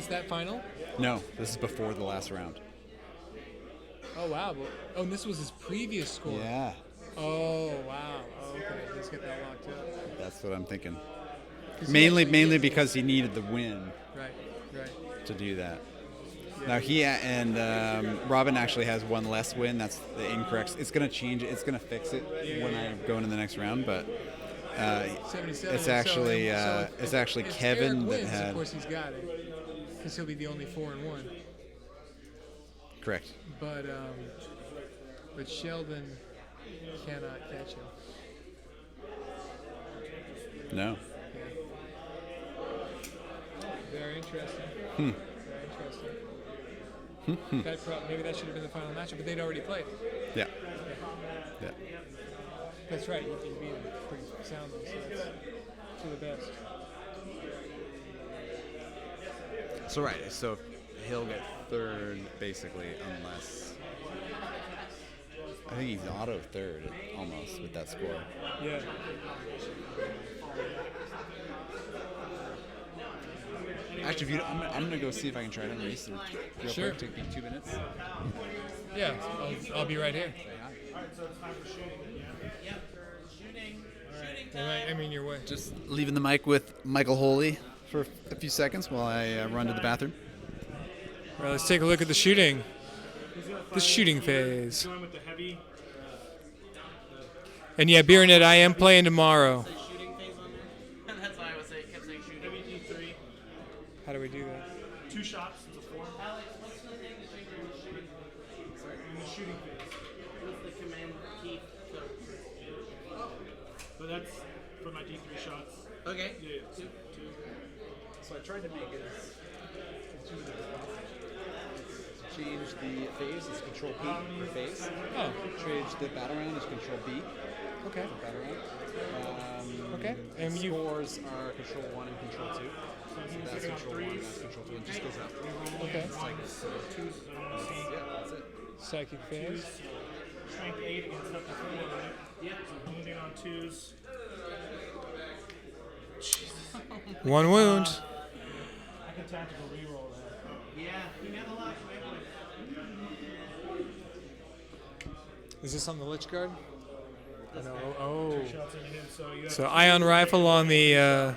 that final? No, this is before the last round. Oh, wow. And this was his previous score. Yeah, Oh, wow. Oh, okay. Let's get that locked up. that's what I'm thinking. 'Cause he Mainly actually did- because he needed the win Right. to do that. Now he and Robin actually has one less win. That's the incorrect. It's going to change it. It's going to fix it when I go into the next round. But 77. it's actually so it's actually if Kevin Eric wins, that had. Of course, he's got it because he'll be the only 4-1. Correct. But Sheldon cannot catch him. No. Very interesting. Very interesting. Maybe that should have been the final matchup, but they'd already played. Yeah. Yeah. That's right. You beat him pretty soundly, so that's to the best. So right. So he'll get third basically, unless I think he's auto third almost with that score. Yeah. Actually, if you, I'm gonna go see if I can try to race it real Sure. quick. Take me 2 minutes. Yeah. I'll be right here. I mean your way. Just leaving the mic with Michael Holy for a few seconds while I run to the bathroom. All right, let's take a look at the shooting. The shooting phase. Going with the heavy. And yeah, Beernet, I am playing tomorrow. Say shooting phase on there. That's why I was saying, kept saying shooting. Heavy D3. How do we do that? 2 shots before. Alex, what's the thing that you do in the shooting phase? In the shooting phase. What's the command key? But that's for my D3 shots. Okay. Yeah. Two. So I tried to make it as intuitive as possible. Change the phase as Control P for phase. Oh, Change the battle round as Control B okay. for battle round. Okay. And you Scores are Control 1 and Control 2. So that's Control 1, that's Control 2. It just goes up. okay. It's like twos. Yeah, that's it. Psychic phase. Strength 8 against up to 4, right? Yeah. So wounding on 2s. One wound. I can tactical reroll that. Yeah, you got a lot. Is this on the Lich Guard? No. Oh. Shots in him, so you have So ion rifle on the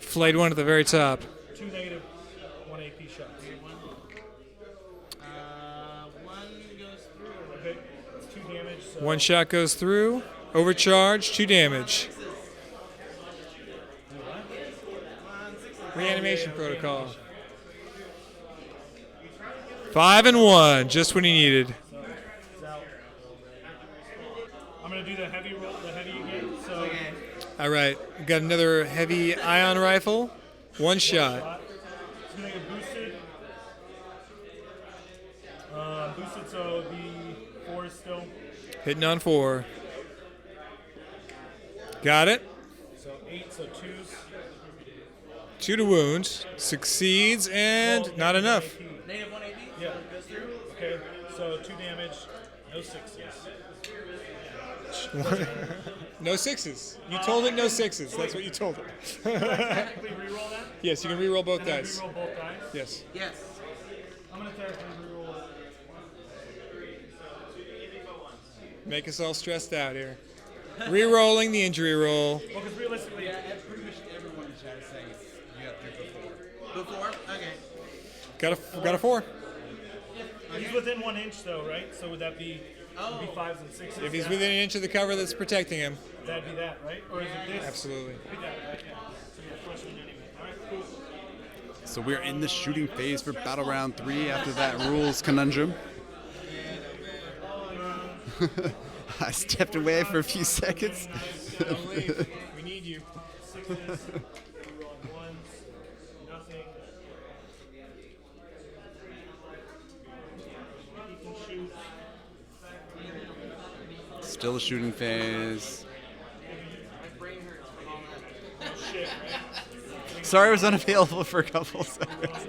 flayed one at the very top. 2 negative 1 AP shots. Okay. It's 2 damage. So 1 shot goes through. Overcharge, 2 damage. Reanimation protocol. 5 and 1, just what he needed. it's out. I'm gonna do the heavy roll, the heavy again. So Okay. All right, we got another heavy ion rifle. 1 shot. it's gonna get boosted. Boosted, so the 4 is still. Hitting on 4. Got it. So 8, so 2s. 2 to wound. Succeeds and Well, not enough. AP. Negative 1 AP. Yeah. Goes through. Okay, so 2 damage, no 6s. No 6s. You told it no 6s. That's what you told it. Technically reroll that? Yes, you can reroll both And then dice. reroll both dice? Yes. Yes. I'm gonna technically reroll. Make us all stressed out here. Rerolling the injury roll. Well, because realistically, Pretty much everyone in chat is saying you have to do before. Before. Okay. Got a 4. he's within 1 inch though, right? So would that be, would be 5s and 6s? If he's within an inch of the cover that's protecting him. That'd be that, right? Or is it this? Absolutely. It'd be that, right? Yeah. So yeah, first one anyway. Alright, cool. So we're in the shooting phase for Battle Round 3 after that rules conundrum. I stepped away for a few seconds. Don't leave. We need you. 6s, rerolling 1s, nothing. He can shoot. Still a shooting phase. Shit, right? Sorry I was unavailable for a couple seconds.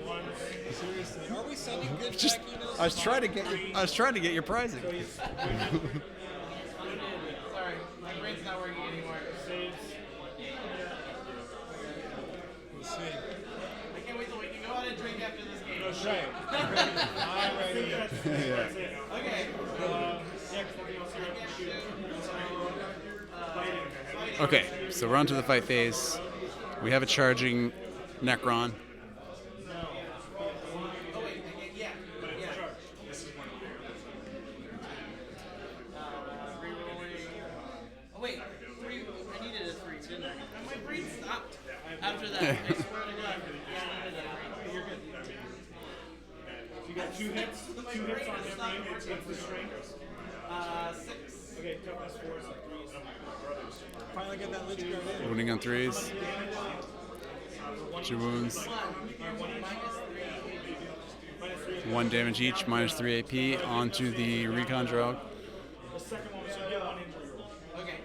Seriously, are we sending good Just, track emails? I was trying to get your pricing. Sorry, my brain's not working anymore. Saves. We'll see. I can't wait till we can go out and drink after this game. That's right. I think that's it. Okay. Yeah, 'cause nothing else here I can shoot. Fighting. Okay, so we're on to the fight phase. We have a charging Necron. Oh wait, yeah. Oh wait, 3. I needed a 3, didn't I? And my brain stopped after that. I swear to God. Yeah, I needed a 3. You're good. So you got 2 hits. 2 hits on every. What's the strength? 6. Okay, toughness 4, so 3s. Finally get that lich guard in. Wounding on 3s. 2 wounds. 1 damage each, minus 3 AP onto the recon drug. The second one, so you get 1 injury roll. Okay.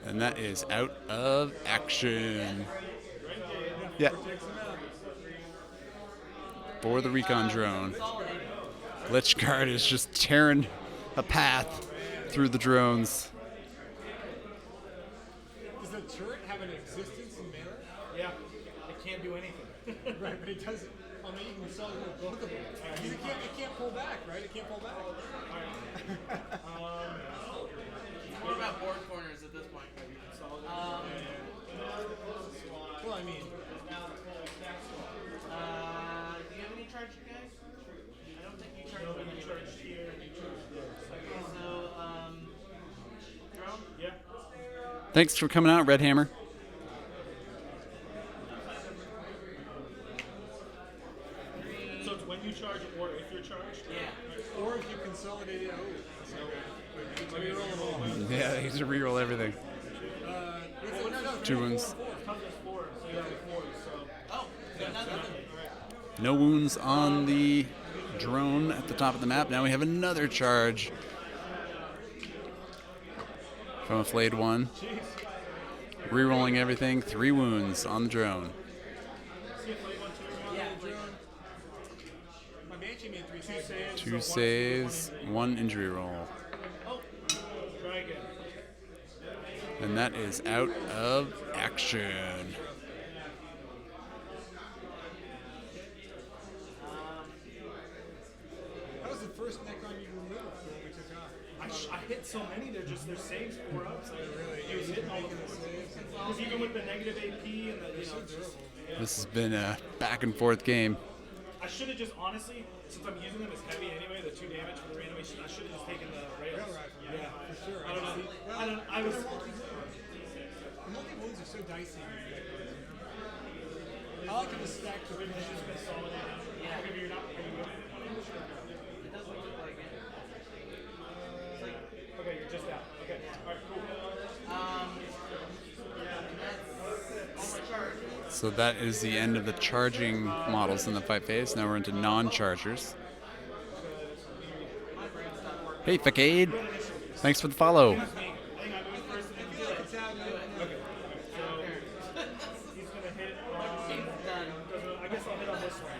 And that is out of action. Yeah. For the recon drone. Lich Guard is just tearing a path through the drones. Does the turret have an existence in melee? Yeah, it can't do anything. Right, but it doesn't. I mean, you can solve both of them. It can't pull back, right? It can't pull back. What about board corners at this point? Well, I mean, Do you have any charge, guys? I don't think you charge with any charge here. Okay, so, drone? Yeah. Thanks for coming out, Red Hammer. So it's when you charge or if you're charged? Yeah. or if you consolidate it. So, reroll them all. Yeah, you should reroll everything. No, 2 wounds. Toughness 4, so you have 4s, so. Oh, got nothing. No wounds on the drone at the top of the map. Now we have another charge from a flayed one. Rerolling everything. 3 wounds on the drone. My Banshee made 3 saves. 2 saves, 1 injury roll. Try again. And that is out of action. That was the first Necron you removed when we took off. I hit so many, they're saves 4 ups. He was hitting all the saves. Because even with the negative AP and the, you know, just, This has been a back and forth game. I should have just honestly, since I'm using them as heavy anyway, the 2 damage for the reanimation, I should have just taken the rails. Yeah, for sure. I don't know. Well, I was. The multi-wounds are so dicey. I like them to stack the Maybe just consolidate. Yeah. Maybe you're not. Are you good? It doesn't look like it. Okay, you're just out. Okay. All right. Cool. That's all my charges. So that is the end of the charging models in the fight phase. Now we're into non-chargers. Hey, Facade. Thanks for the follow. He's gonna hit on. Done. I guess I'll hit on this one.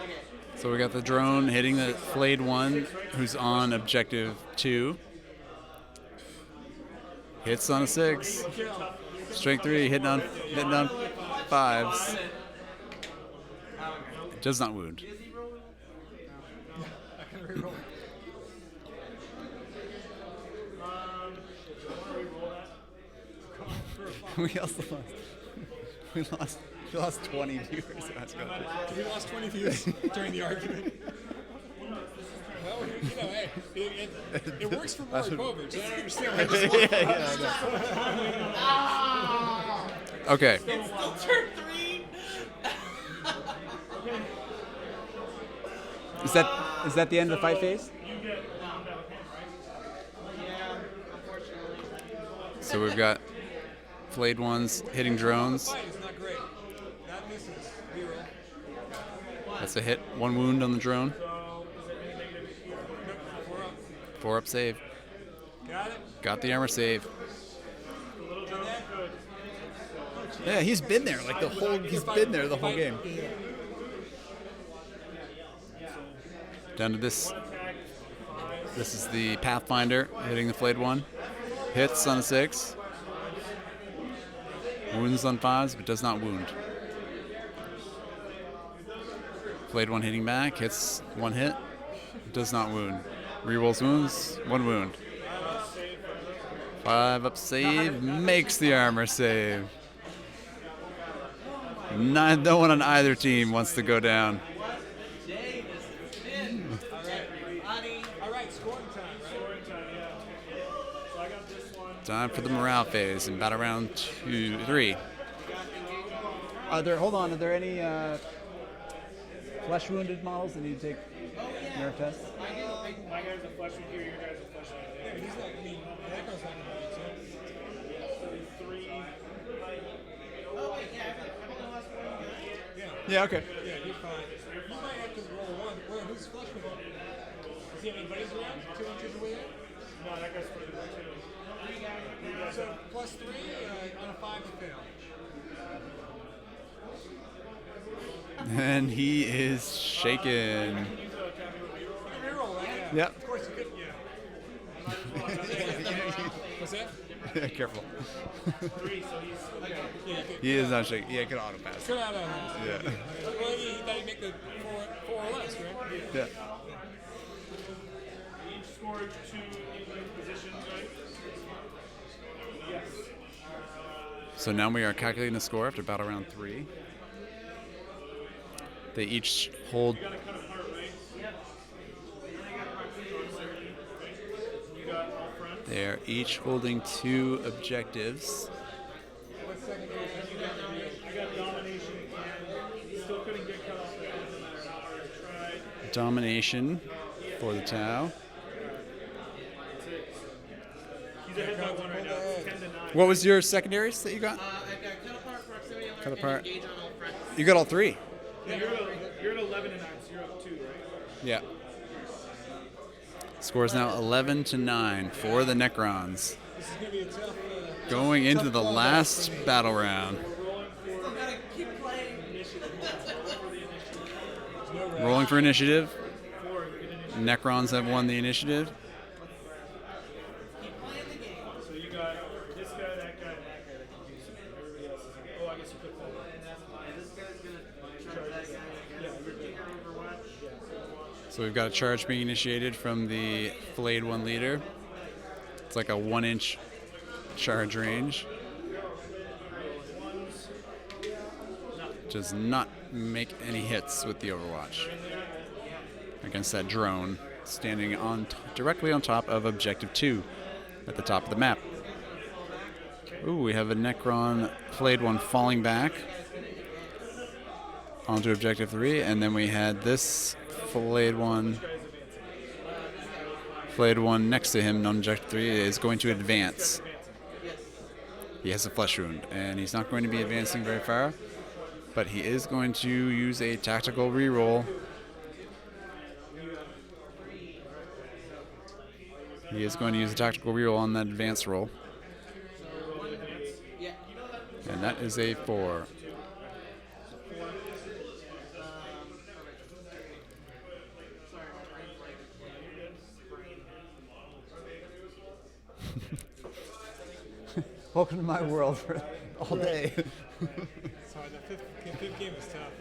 Okay. So we got the drone hitting the flayed one, who's on objective 2. Hits on a 6. Strength 3, hitting on 5s. It does not wound. We also lost. We lost 20 viewers. That's good. We lost 20 views during the argument. Well, you know, hey, it works for more coverage. I don't understand why this Okay. It's still turn 3. Is that the end of the fight phase? Yeah, unfortunately. So we've got flayed ones hitting drones. fight is not great. That misses. 0. That's a hit. 1 wound on the drone. Nope, 4 up. 4 up save. Got it. Got the armor save. Yeah, he's been there like the whole. He's been there the whole game. Down to this. This is the Pathfinder hitting the flayed one. Hits on a 6. Wounds on 5s, but does not wound. Flayed one hitting back. Hits 1 hit. Does not wound. Rerolls wounds. 1 wound. 5 up save. Makes the armor save. No one on either team wants to go down. All right, scoring time, right? So I got this one. Time for the morale phase in battle round 3. Are there any flesh wounded models that need to take nerf tests? My guy's a flesh one here, your guy's a flesh one Yeah, there. but he's not, I mean, Necrons not going to be, so. 3. Oh, wait, yeah, I'm the last one. Yeah, okay. Yeah, you're fine. You might have to roll 1. Wait, who's flush with him? Does he have any buddies around? 2 inches away there? No, that guy's further than 2. So plus 3 on a 5 to fail. And he is shaken. You can reroll that, yeah. Yep. Of course you could, yeah. What's that? Yeah, careful. 3, so he's. Okay. Yeah, you could. He is not shaking. Yeah, he can auto pass. Cut out on Yeah. Well, he thought he'd make the 4 or less, right? Yeah. Each scored 2 in positions, right? Yes. So now we are calculating the score after battle round 3. They each hold. You gotta cut apart, right? Yep. You got all front. They are each holding 2 objectives. What second I got domination and still couldn't get cut off. It doesn't matter how hard I tried. Domination for the Tau. He's ahead by 1 right now. It's 10 to 9. What was your secondaries that you got? I've got cut apart, proximity alert, Cut and apart. engage on all fronts. You got all 3. You're at 11 to 9, so you're up 2, right? Yeah. Score is now 11 to 9 for the Necrons. This is going to be a tough. Going into the last battle round. Still gotta keep playing. Rolling for initiative. Necrons have won the initiative. Keep playing the game. So you got this guy, that guy, and that guy that can do something. Everybody else is like, oh, I guess you could play that. And this guy's gonna charge that guy. I guess. Overwatch. So we've got a charge being initiated from the flayed one leader. It's like a 1-inch charge range. does not make any hits with the Overwatch against that drone standing directly on top of Objective 2 at the top of the map. Ooh, we have a Necron Flayed One falling back onto Objective 3, and then we had this Flayed One next to him on Objective 3 is going to advance. He has a flesh wound, and he's not going to be advancing very far, but he is going to use a tactical reroll. He is going to use a tactical reroll on that advance roll. And that is a 4. Welcome to my world for all day. Sorry, the fifth game was tough.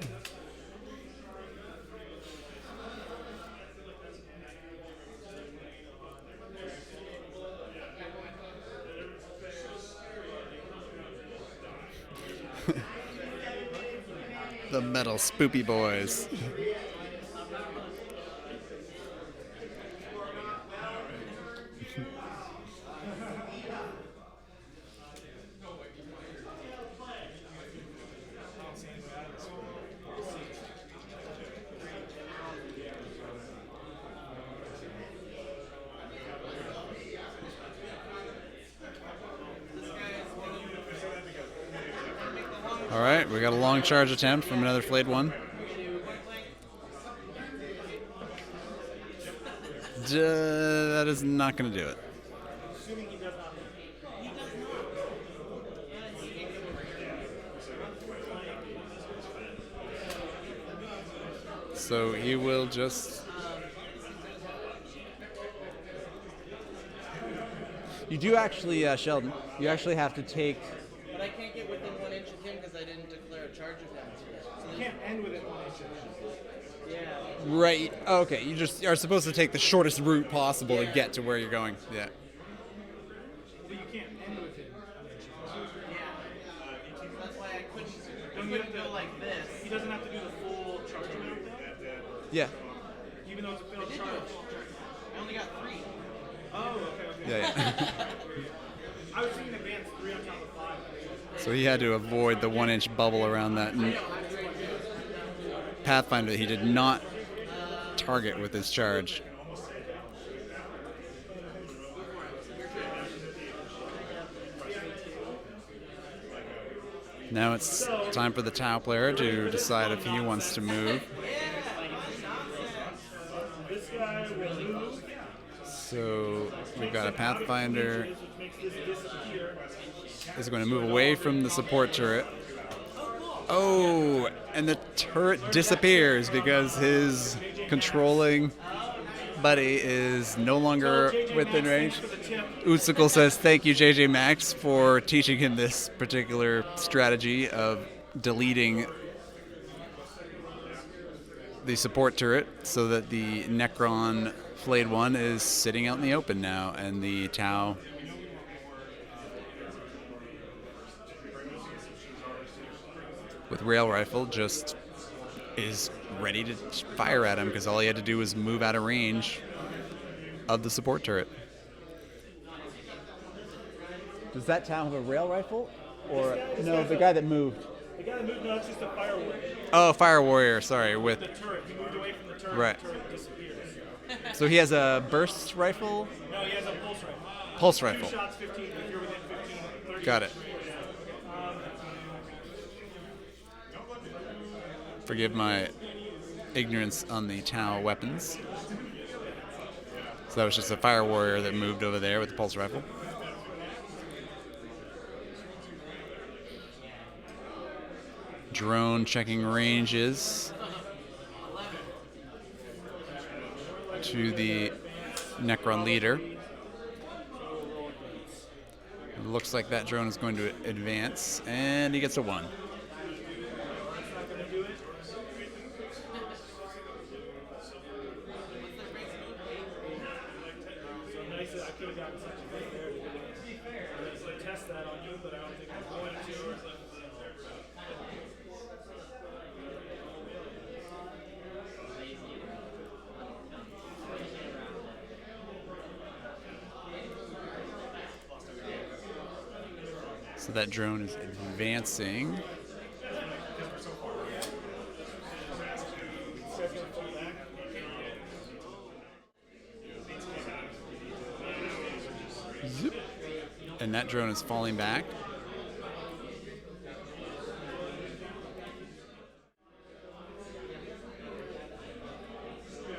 The metal spoopy boys. All right, we got a long charge attempt from another Flayed One. That is not going to do it. So he will just... You do actually, Sheldon, you actually have to take... But I can't get within 1 inch of him because I didn't declare a charge of him. So You can't end within 1 inch of him. yeah. Right, okay, you just are supposed to take the shortest route possible to get to where you're going. Yeah. But you can't end with him. That's why I couldn't go like this. He doesn't have to do the full charge amount though, Yeah. even though it's a failed I did do charge. a full charge. I only got 3. Oh, okay. Yeah. I was thinking advance 3 on top of 5. So he had to avoid the 1 inch bubble around that Pathfinder that he did not target with his charge. Now it's time for the Tau player to decide if he wants to move. This guy will move. So we've got a Pathfinder Makes this disappear. is going to move away from the support turret. Oh, and the turret disappears because his controlling buddy is no longer within range. Utsicle says, thank you, JJ Max, for teaching him this particular strategy of deleting the support turret so that the Necron Flayed One is sitting out in the open now, and the Tau with rail rifle just is ready to fire at him because all he had to do was move out of range of the support turret. Does that Tau have a rail rifle? Or no, the guy that moved. The guy that moved, no, it's just a fire warrior. Oh, Fire Warrior, sorry, with The turret, he moved away from the turret. Right. The turret disappears. so he has a burst rifle? No, he has a pulse rifle. Pulse 2 rifle. shots, 15. If you're within 15, 30. Got it. Forgive my ignorance on the Tau weapons. So that was just a Fire Warrior that moved over there with the pulse rifle. Drone checking ranges to the Necron leader. It looks like that drone is going to advance, and he gets a 1. I could have gotten such a hit there. To test that on you, but I don't think I'm going to. So that drone is advancing. Zoop. And that drone is falling back.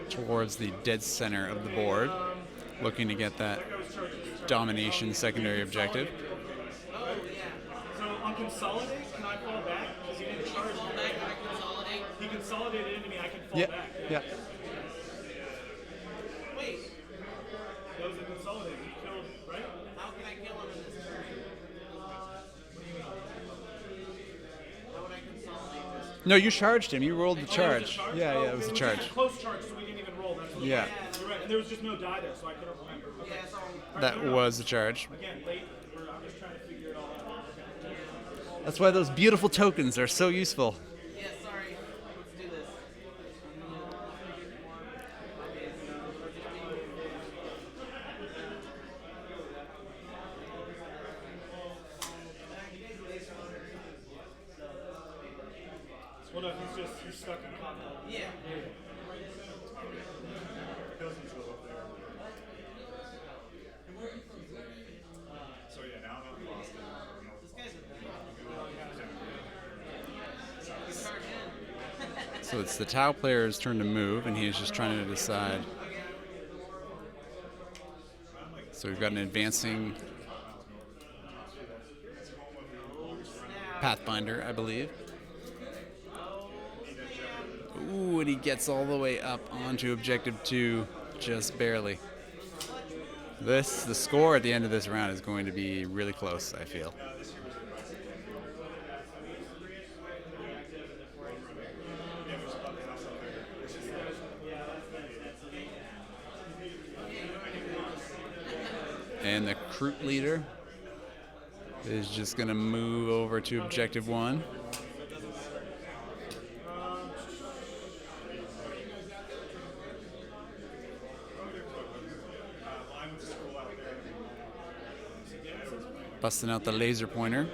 Towards the dead center of the board, looking to get that domination secondary objective. So on consolidate, can I fall back? Because he didn't charge Fall me. back, I consolidate. He consolidated into me, I can fall Yeah, back. yeah. Wait, That was a consolidate. He killed, right? how can I kill him in this turn? How would I consolidate this? No, you charged him. You rolled the Oh, it was a charge. Yeah, Oh, yeah, it was a okay, charge. We had a close charge, so we didn't even roll. That's what Yeah, You're right. And there was just no die there, so I couldn't remember. Okay. Yeah, so that was a charge. Again, late. I'm just trying to figure it all out. Okay. That's why those beautiful tokens are so useful. yeah, sorry. Let's do this. Well, no, he's stuck in combat. Yeah. This guy's a charge in. So it's the Tau player's turn to move, and he's just trying to decide. So we've got an advancing Pathfinder, I believe. Ooh, and he gets all the way up onto objective 2, just barely. The score at the end of this round is going to be really close, I feel. And the Kroot leader is just going to move over to objective 1. Busting out the laser pointer.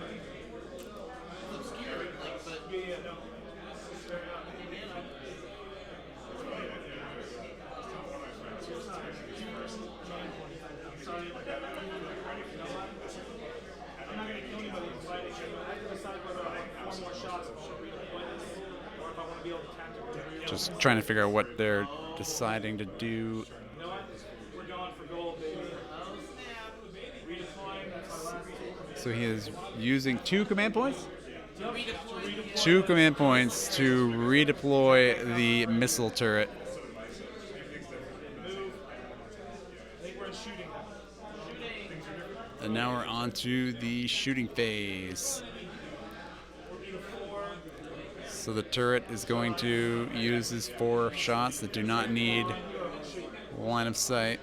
I'm not going to kill anybody in fighting. I have to decide whether I want 4 more shots of should redeploy this, or if I want to be able to tactically. Just trying to figure out what they're deciding to do. You know what? We're going for gold, baby. Redeploying, that's my last two. So he is using 2 command points? Redeploy. 2 command points to redeploy the missile turret. Move. I think we're in shooting now. And now we're on to the shooting phase. So the turret is going to use his 4 shots that do not need line of sight.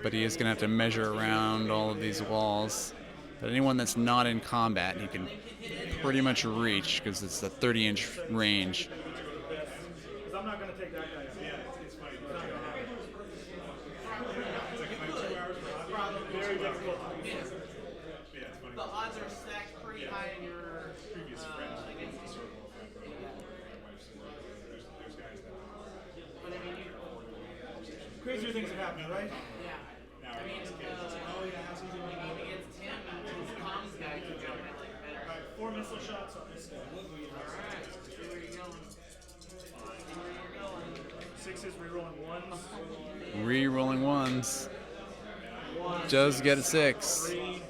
But he is going to have to measure around all of these walls. But anyone that's not in combat, he can pretty much reach because it's a 30-inch range. Because I'm not going to take that guy out. It's funny. It's not going to happen. Very difficult. The odds are stacked pretty high in your against you. But I mean, Crazier things have happened, right? yeah. I mean, against him and his comms guy could jump in like better. Alright, 4 missile shots on this guy. Alright, see where you're going. See where you're going. 6s, rerolling 1s. Re-rolling 1s. Does get a 6. 3.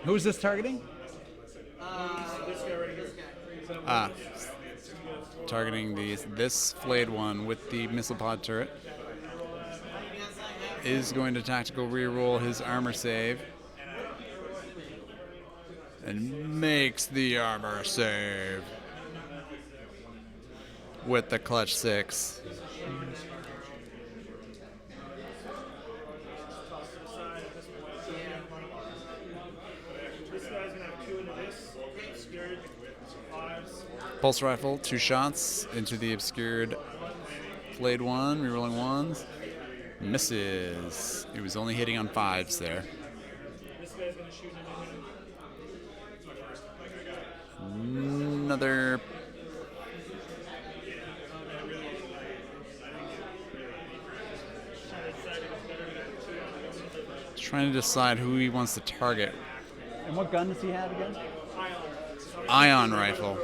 Who's this targeting? This guy right here. This guy. Ah, targeting this flayed one with the missile pod turret. Is going to tactical reroll his armor save. And makes the armor save. With the clutch 6. Toss to the side at this point. This guy's going to have 2 into this. Obscured. 5s. Pulse rifle, 2 shots into the obscured flayed one, rerolling 1s. Misses. It was only hitting on 5s there. This guy's gonna shoot into him. Another. Trying to decide who he wants to target. And what gun does he have again? Ion rifle.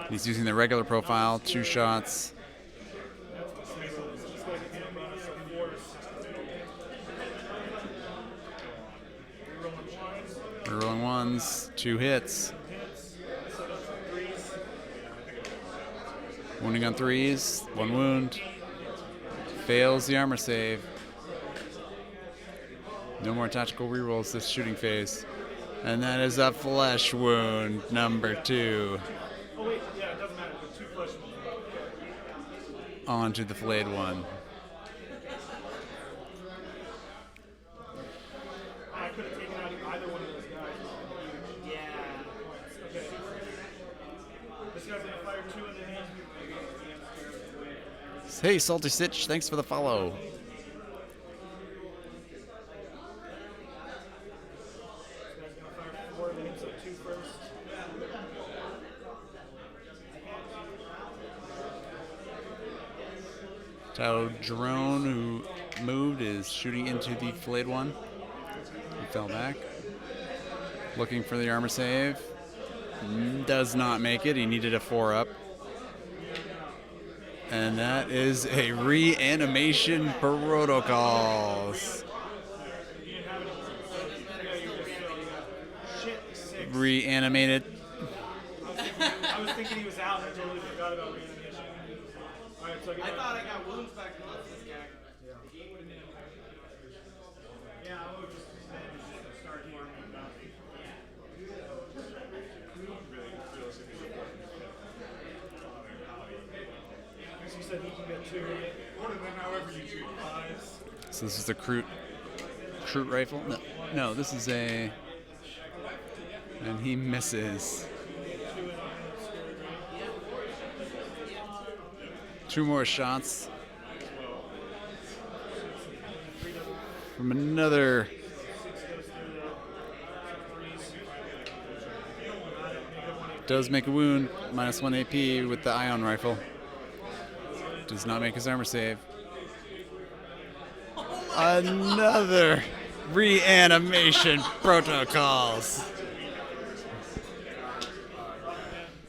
He's using the regular profile, 2 shots. We're rolling ones, 2 hits. Wounding on 3s, 1 wound. Fails the armor save. No more tactical rerolls this shooting phase. And that is a flesh wound, number 2. Oh wait, yeah, it doesn't matter. The 2 flesh wounds. Onto the flayed one. I could have taken out either one of those guys. Yeah. Okay. This guy's gonna fire 2 into him. Hey, Salty Stitch, thanks for the follow. This guy's gonna fire 4 into him, so 2 first. Tao drone who moved is shooting into the flayed one. He fell back. Looking for the armor save. Does not make it. He needed a 4-up. And that is a reanimation protocols. Reanimated. I was thinking he was out and I totally forgot about reanimation. Alright, so I get I thought I got wounds back to this guy. Yeah, I would just start farming nothing. Because you said he can get 2. Or then however you shoot 5s. So this is the Crute rifle? No, this is a... And he misses. 2 more shots. From another... Does make a wound, -1 AP with the ion rifle. Does not make his armor save. Another reanimation protocols.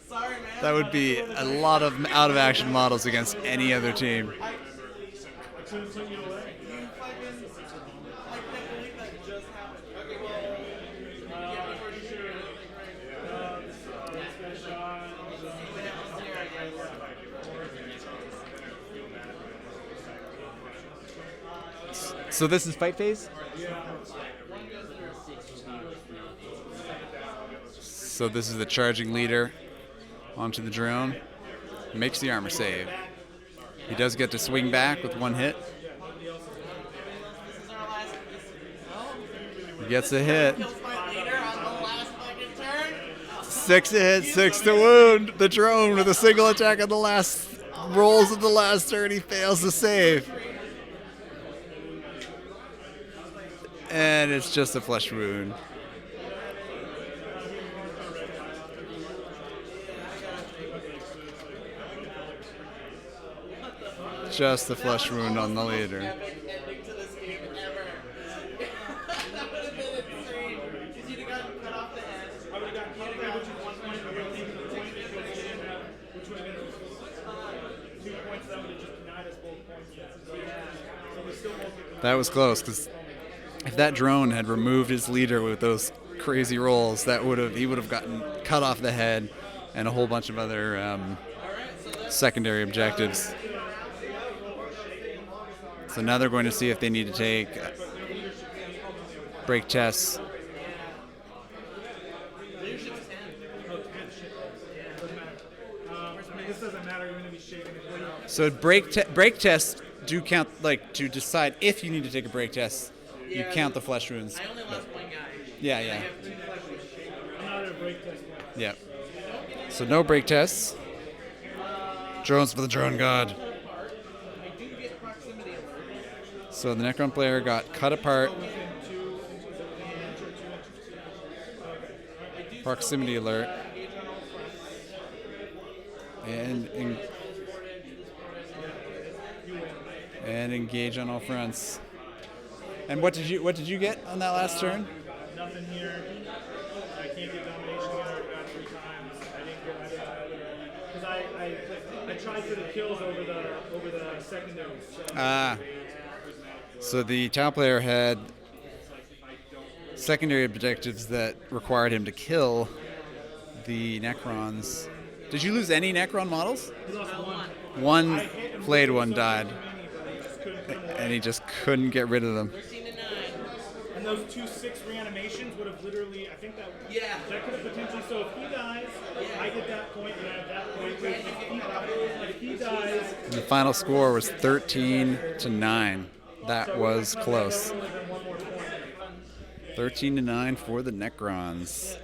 Sorry, man. That would be a lot of out of action models against any other team. I couldn't put you away. You fucking. I can't believe that just happened. Okay, well. Yeah, before you shoot it. This guy shot. So this is fight phase? So this is the charging leader onto the drone. Makes the armor save. He does get to swing back with 1 hit. He gets a hit. Kills my leader on the last fucking turn. 6 to hit, 6 to wound. The drone with a single attack on the last rolls of the last turn. He fails to save. And it's just a flesh wound. Just the flesh wound on the leader. Epic ending to this game ever. That would have been insane. Because you'd have gotten cut off the head. I would have gotten cut off which is 1 point, but you're taking the point that goes in, which would have been 2 points that would have just denied us both points. So we still won't get That was close because if that drone had removed his leader with those crazy rolls, he would have gotten cut off the head and a whole bunch of other secondary objectives. So now they're going to see if they need to take break tests. This doesn't matter. You're going to be shaking it. So break tests do count, like to decide if you need to take a break test. You count the flesh wounds. I only lost 1 guy. Yeah. I'm not at a break test. Yeah. So no break tests. Drones for the drone god. I do get proximity alert. So the Necron player got cut apart Proximity alert. And and engage on all fronts. And what did you get on that last turn? Nothing here. I can't get domination here. I got 3 times. I didn't get either because I tried for the kills over the secondaries. So the top player had secondary objectives that required him to kill the Necrons. Did you lose any Necron models? One played, one died. And he just couldn't get rid of them. 13 to 9. And those 2 6 reanimations would have literally, I think that Yeah. that could have potentially. So if he dies, I get that point, and I have that point. If he dies, And the final score was 13 to 9. That was close. that would have been 1 more point. 13 to 9 for the Necrons.